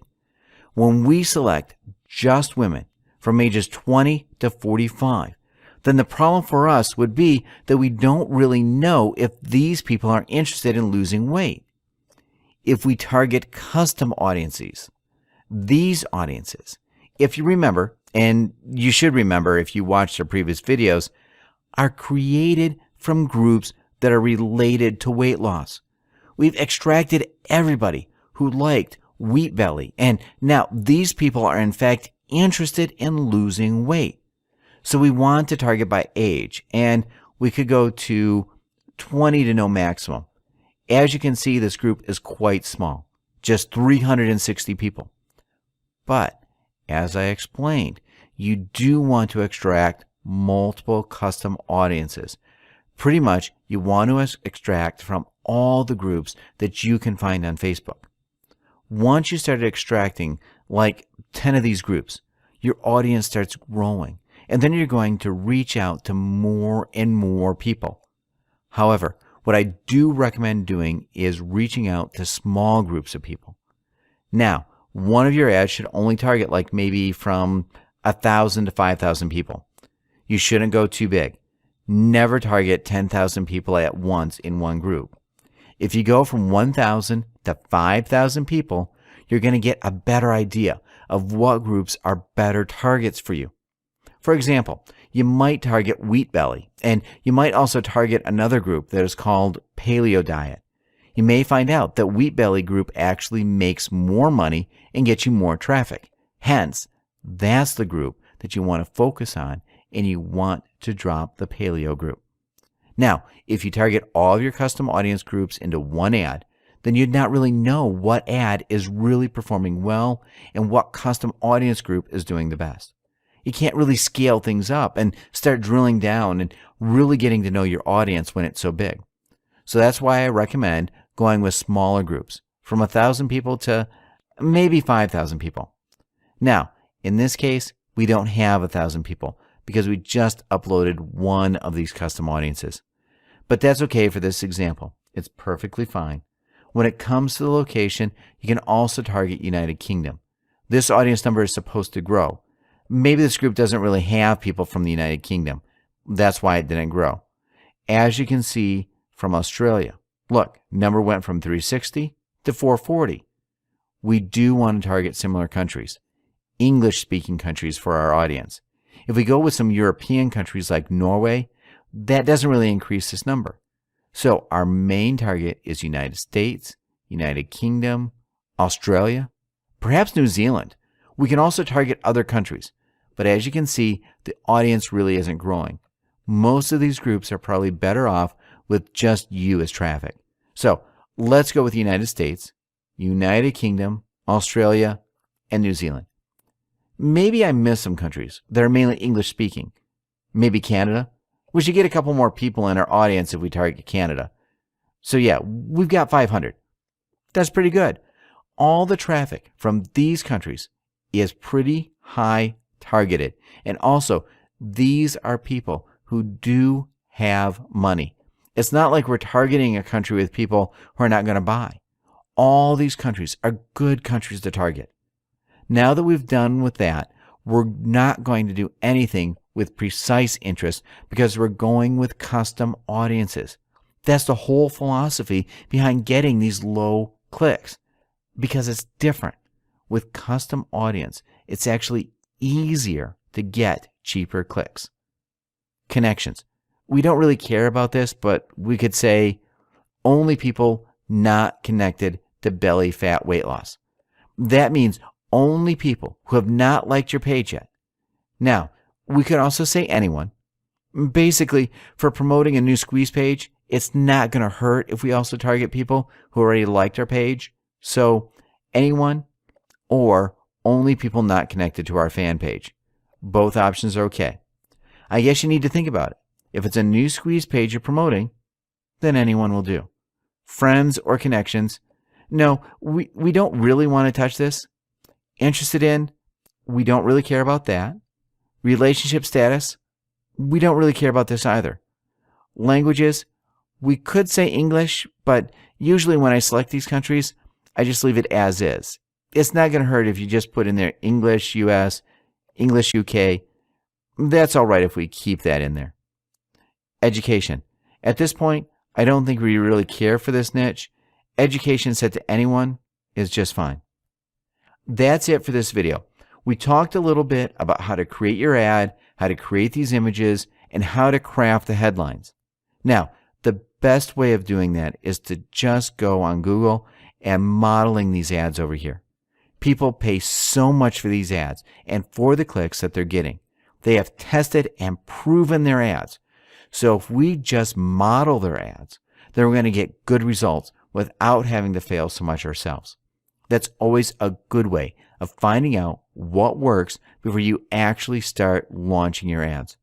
When we select just women from ages 20 to 45, then the problem for us would be that we don't really know if these people are interested in losing weight. if we target custom audiences. These audiences, if you remember, and you should remember if you watched our previous videos, are created from groups that are related to weight loss. We've extracted everybody who liked Wheat Belly, and now these people are in fact interested in losing weight. So we want to target by age, and we could go to 20 to no maximum. As you can see, this group is quite small, just 360 people. But as I explained, you do want to extract multiple custom audiences. Pretty much, you want to extract from all the groups that you can find on Facebook. Once you started extracting like 10 of these groups, your audience starts growing, and then you're going to reach out to more and more people. However, what I do recommend doing is reaching out to small groups of people. Now, one of your ads should only target like maybe from 1,000 to 5,000 people. You shouldn't go too big. Never target 10,000 people at once in one group. If you go from 1,000 to 5,000 people, you're going to get a better idea of what groups are better targets for you. For example, you might target Wheat Belly, and you might also target another group that is called Paleo Diet. You may find out that Wheat Belly group actually makes more money and gets you more traffic. Hence, that's the group that you want to focus on, and you want to drop the Paleo group. Now, if you target all of your custom audience groups into one ad, then you'd not really know what ad is really performing well and what custom audience group is doing the best. You can't really scale things up and start drilling down and really getting to know your audience when it's so big. So that's why I recommend going with smaller groups, from 1,000 people to maybe 5,000 people. Now, in this case, we don't have 1,000 people because we just uploaded one of these custom audiences. But that's okay for this example. It's perfectly fine. When it comes to the location, you can also target United Kingdom. This audience number is supposed to grow. Maybe this group doesn't really have people from the United Kingdom. That's why it didn't grow. As you can see from Australia, look, number went from 360 to 440. We do want to target similar countries, English-speaking countries for our audience. If we go with some European countries like Norway, that doesn't really increase this number. So our main target is United States, United Kingdom, Australia, perhaps New Zealand. We can also target other countries, but as you can see, the audience really isn't growing. Most of these groups are probably better off with just you as traffic. So let's go with the United States, United Kingdom, Australia, and New Zealand. Maybe I missed some countries that are mainly English speaking. Maybe Canada. We should get a couple more people in our audience if we target Canada. So yeah, we've got 500. That's pretty good. All the traffic from these countries is pretty high targeted. And also, these are people who do have money. It's not like we're targeting a country with people who are not going to buy. All these countries are good countries to target. Now that we've done with that, we're not going to do anything with precise interest because we're going with custom audiences. That's the whole philosophy behind getting these low clicks, because it's different. With custom audience, it's actually easier to get cheaper clicks. Connections. We don't really care about this, but we could say only people not connected to belly fat weight loss. That means only people who have not liked your page yet. Now, we could also say anyone. Basically, for promoting a new squeeze page, it's not going to hurt if we also target people who already liked our page. So, anyone or only people not connected to our fan page. Both options are okay. I guess you need to think about it. If it's a new squeeze page you're promoting, then anyone will do. Friends or connections, no, we don't really want to touch this. Interested in, we don't really care about that. Relationship status, we don't really care about this either. Languages, we could say English, but usually when I select these countries, I just leave it as is. It's not going to hurt if you just put in there English US, English UK. That's all right if we keep that in there. Education. At this point, I don't think we really care for this niche, education set to anyone is just fine. That's it for this video. We talked a little bit about how to create your ad, how to create these images, and how to craft the headlines. Now, the best way of doing that is to just go on Google and modeling these ads over here. People pay so much for these ads and for the clicks that they're getting. They have tested and proven their ads. So if we just model their ads, then we're going to get good results without having to fail so much ourselves. That's always a good way of finding out what works before you actually start launching your ads.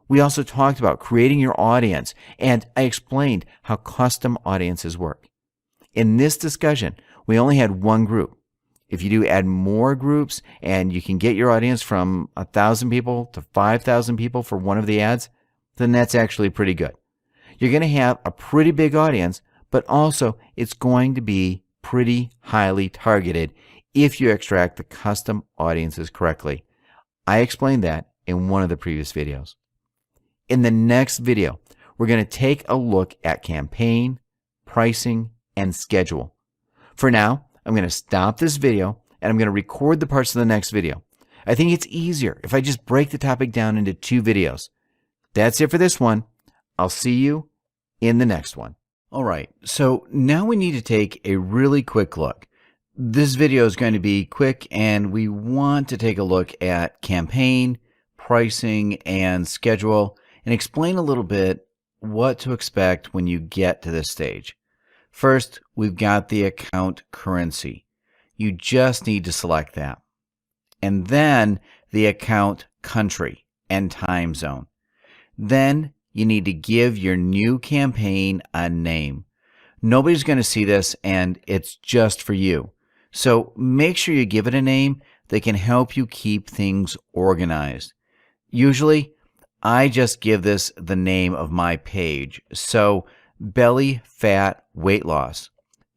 We also talked about creating your audience, and I explained how custom audiences work. In this discussion, we only had one group. If you do add more groups and you can get your audience from 1,000 people to 5,000 people for one of the ads, then that's actually pretty good. You're going to have a pretty big audience, but also it's going to be pretty highly targeted if you extract the custom audiences correctly. I explained that in one of the previous videos. In the next video, we're going to take a look at campaign, pricing, and schedule. For now, I'm going to stop this video and I'm going to record the parts of the next video. I think it's easier if I just break the topic down into 2 videos. That's it for this one. I'll see you in the next one. All right, so now we need to take a really quick look. This video is going to be quick, and we want to take a look at campaign, pricing, and schedule, and explain a little bit what to expect when you get to this stage. First, we've got the account currency. You just need to select that. And then the account country and time zone. Then you need to give your new campaign a name. Nobody's going to see this, and it's just for you. So make sure you give it a name that can help you keep things organized. Usually, I just give this the name of my page. So belly fat weight loss,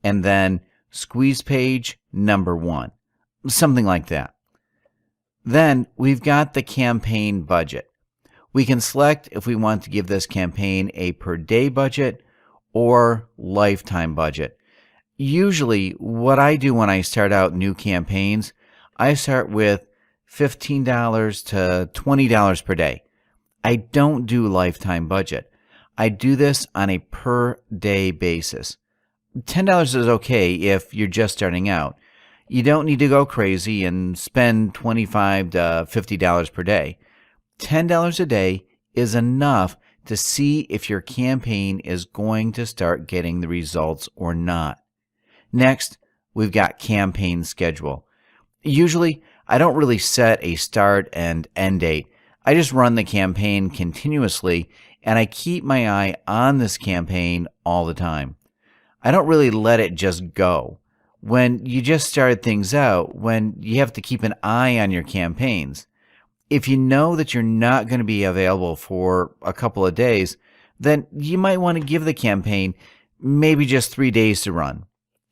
and then squeeze page number 1, something like that. Then we've got the campaign budget. We can select if we want to give this campaign a per day budget or lifetime budget. Usually what I do when I start out new campaigns, I start with $15 to $20 per day. I don't do lifetime budget. I do this on a per day basis. $10 is okay if you're just starting out. You don't need to go crazy and spend $25 to $50 per day. $10 a day is enough to see if your campaign is going to start getting the results or not. Next, we've got campaign schedule. Usually, I don't really set a start and end date. I just run the campaign continuously, and I keep my eye on this campaign all the time. I don't really let it just go. When you just start things out, when you have to keep an eye on your campaigns, if you know that you're not going to be available for a couple of days, then you might want to give the campaign maybe just 3 days to run.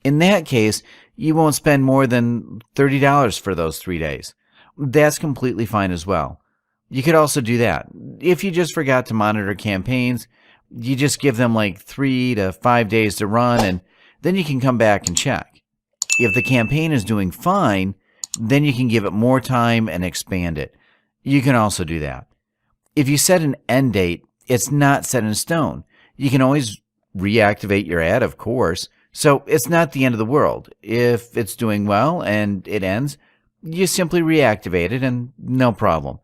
In that case, you won't spend more than $30 for those 3 days. That's completely fine as well. You could also do that. If you just forgot to monitor campaigns, you just give them like 3 to 5 days to run, and then you can come back and check. If the campaign is doing fine, then you can give it more time and expand it. You can also do that. If you set an end date, it's not set in stone. You can always reactivate your ad, of course, so it's not the end of the world. If it's doing well and it ends, you simply reactivate it and no problem.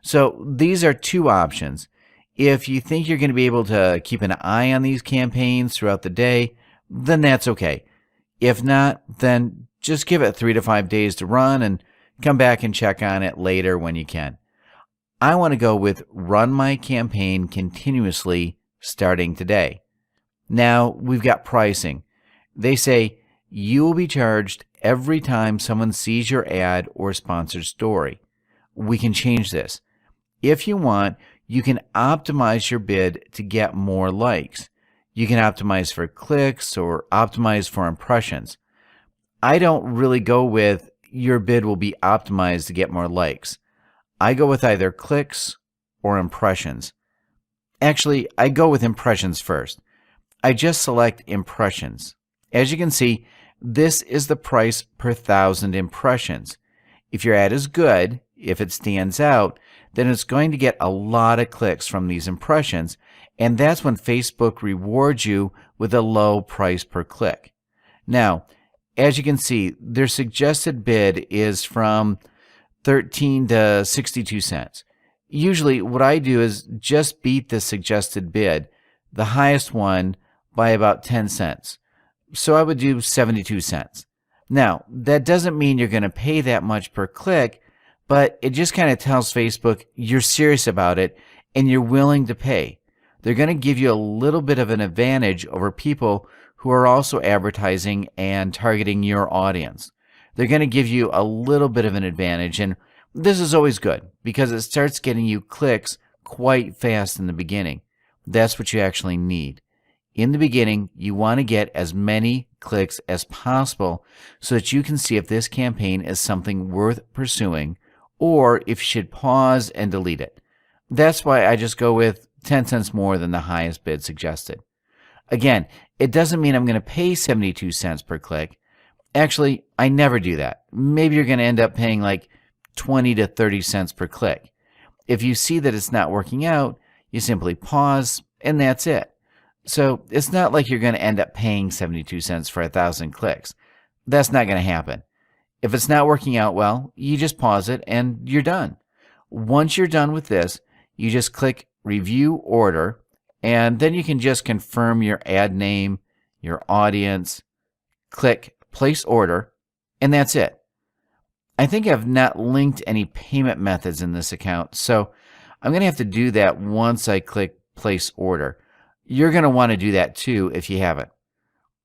So these are 2 options. If you think you're going to be able to keep an eye on these campaigns throughout the day, then that's okay. If not, then just give it 3 to 5 days to run and come back and check on it later when you can. I want to go with run my campaign continuously starting today. Now we've got pricing. They say you will be charged every time someone sees your ad or sponsored story. We can change this. If you want, you can optimize your bid to get more likes. You can optimize for clicks or optimize for impressions. I don't really go with your bid will be optimized to get more likes. I go with either clicks or impressions. Actually, I go with impressions first. I just select impressions. As you can see, this is the price per 1,000 impressions. If your ad is good, if it stands out, then it's going to get a lot of clicks from these impressions, and that's when Facebook rewards you with a low price per click. Now, as you can see, their suggested bid is from 13 to 62 cents. Usually what I do is just beat the suggested bid, the highest one, by about 10 cents. So I would do 72 cents. Now, that doesn't mean you're going to pay that much per click, but it just kind of tells Facebook you're serious about it and you're willing to pay. They're going to give you a little bit of an advantage over people who are also advertising and targeting your audience. They're going to give you a little bit of an advantage, and this is always good because it starts getting you clicks quite fast in the beginning. That's what you actually need. In the beginning, you want to get as many clicks as possible so that you can see if this campaign is something worth pursuing or if you should pause and delete it. That's why I just go with 10 cents more than the highest bid suggested. Again, it doesn't mean I'm going to pay 72 cents per click. Actually, I never do that. Maybe you're going to end up paying like 20 to 30 cents per click. If you see that it's not working out, you simply pause and that's it. So it's not like you're going to end up paying 72 cents for 1,000 clicks. That's not going to happen. If it's not working out well, you just pause it and you're done. Once you're done with this, you just click Review Order, and then you can just confirm your ad name, your audience, click Place Order, and that's it. I think I've not linked any payment methods in this account, so I'm going to have to do that once I click Place Order. You're going to want to do that too if you haven't.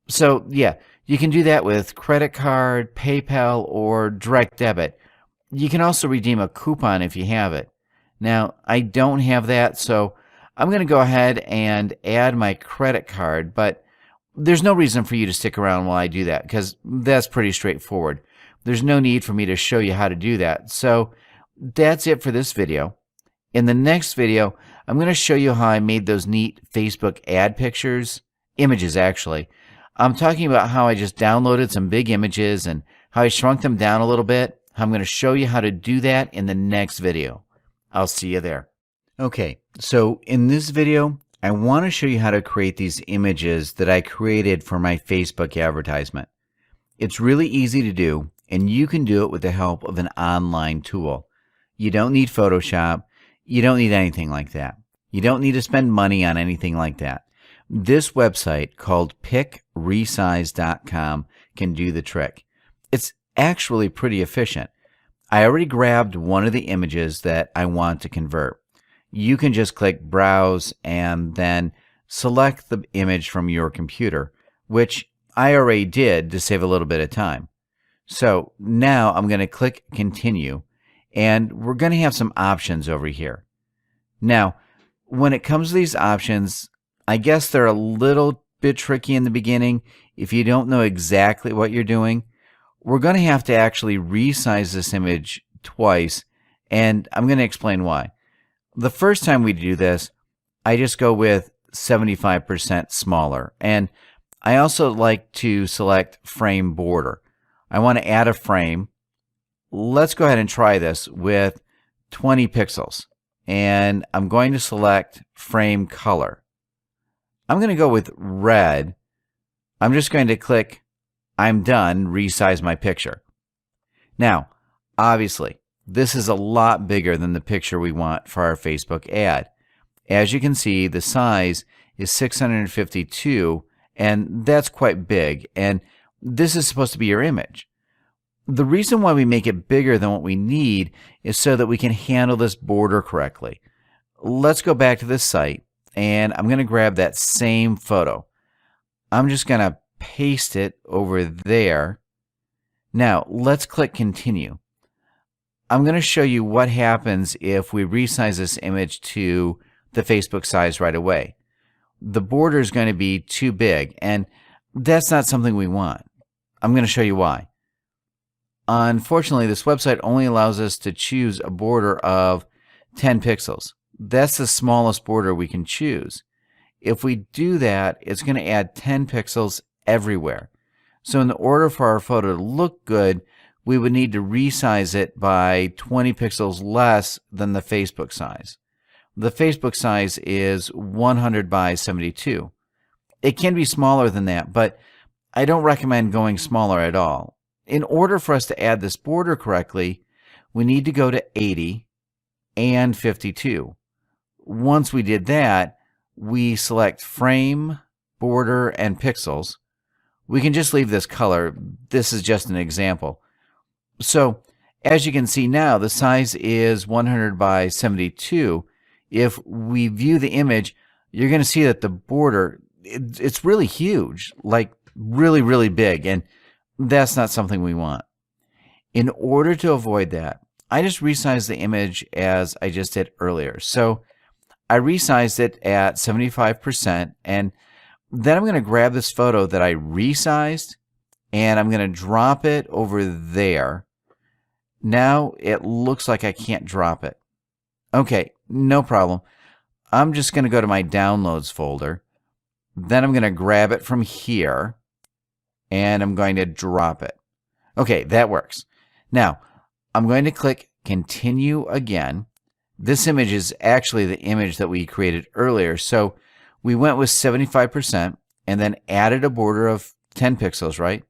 So yeah, you can do that with credit card, PayPal, or direct debit. You can also redeem a coupon if you have it. Now, I don't have that, so I'm going to go ahead and add my credit card, but there's no reason for you to stick around while I do that because that's pretty straightforward. There's no need for me to show you how to do that. So that's it for this video. In the next video, I'm going to show you how I made those neat Facebook ad pictures, images actually. I'm talking about how I just downloaded some big images and how I shrunk them down a little bit. I'm going to show you how to do that in the next video. I'll see you there. Okay, so in this video, I want to show you how to create these images that I created for my Facebook advertisement. It's really easy to do, and you can do it with the help of an online tool. You don't need Photoshop. You don't need anything like that. You don't need to spend money on anything like that. This website called PicResize.com can do the trick. It's actually pretty efficient. I already grabbed one of the images that I want to convert. You can just click Browse and then select the image from your computer, which I already did to save a little bit of time. So now I'm going to click Continue, and we're going to have some options over here. Now, when it comes to these options, I guess they're a little bit tricky in the beginning. If you don't know exactly what you're doing, we're going to have to actually resize this image twice, and I'm going to explain why. The first time we do this, I just go with 75% smaller, and I also like to select frame border. I want to add a frame. Let's go ahead and try this with 20 pixels, and I'm going to select frame color. I'm going to go with red. I'm just going to click I'm done, resize my picture. Now, obviously, this is a lot bigger than the picture we want for our Facebook ad. As you can see, the size is 652, and that's quite big, and this is supposed to be your image. The reason why we make it bigger than what we need is so that we can handle this border correctly. Let's go back to this site, and I'm going to grab that same photo. I'm just going to paste it over there. Now, let's click Continue. I'm going to show you what happens if we resize this image to the Facebook size right away. The border is going to be too big, and that's not something we want. I'm going to show you why. Unfortunately, this website only allows us to choose a border of 10 pixels. That's the smallest border we can choose. If we do that, it's going to add 10 pixels everywhere. So in order for our photo to look good, we would need to resize it by 20 pixels less than the Facebook size. The Facebook size is 100 by 72. It can be smaller than that, but I don't recommend going smaller at all. In order for us to add this border correctly, we need to go to 80 and 52. Once we did that, we select Frame, Border, and Pixels. We can just leave this color. This is just an example. So as you can see now, the size is 100 by 72. If we view the image, you're going to see that the border, it's really huge, like really, really big, and that's not something we want. In order to avoid that, I just resized the image as I just did earlier. So I resized it at 75%, and then I'm going to grab this photo that I resized, and I'm going to drop it over there. Now it looks like I can't drop it. Okay, no problem. I'm just going to go to my Downloads folder. Then I'm going to grab it from here, and I'm going to drop it. Okay, that works. Now, I'm going to click Continue again. This image is actually the image that we created earlier. So we went with 75% and then added a border of 10 pixels, right?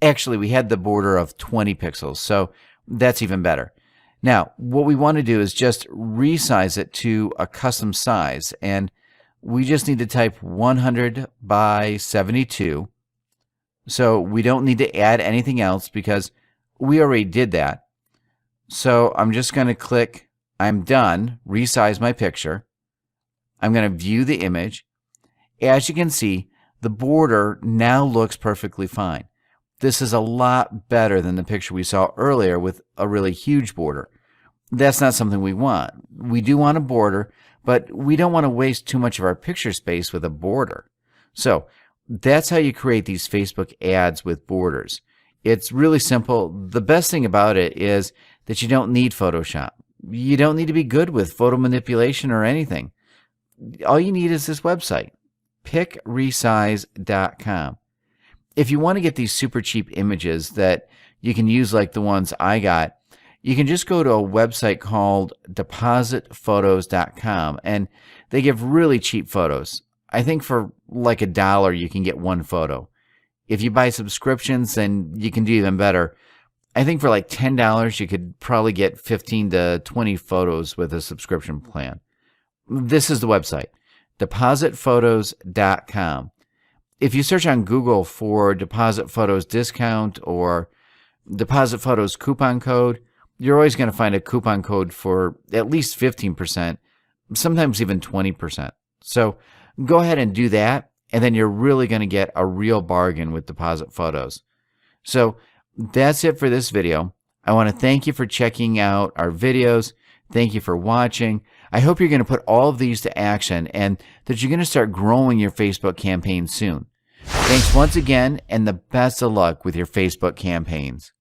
Actually, we had the border of 20 pixels, so that's even better. Now, what we want to do is just resize it to a custom size, and we just need to type 100 by 72. So we don't need to add anything else because we already did that. So I'm just going to click I'm done, resize my picture. I'm going to view the image. As you can see, the border now looks perfectly fine. This is a lot better than the picture we saw earlier with a really huge border. That's not something we want. We do want a border, but we don't want to waste too much of our picture space with a border. So that's how you create these Facebook ads with borders. It's really simple. The best thing about it is that you don't need Photoshop. You don't need to be good with photo manipulation or anything. All you need is this website, picresize.com. If you want to get these super cheap images that you can use like the ones I got, you can just go to a website called depositphotos.com, and they give really cheap photos. I think for like $1 you can get one photo. If you buy subscriptions, then you can do even better. I think for like $10 you could probably get 15 to 20 photos with a subscription plan. This is the website, depositphotos.com. If you search on Google for Deposit Photos discount or Deposit Photos coupon code, you're always going to find a coupon code for at least 15%, sometimes even 20%. So go ahead and do that, and then you're really going to get a real bargain with Deposit Photos. So that's it for this video. I want to thank you for checking out our videos. Thank you for watching. I hope you're going to put all of these to action and that you're going to start growing your Facebook campaign soon. Thanks once again, and the best of luck with your Facebook campaigns.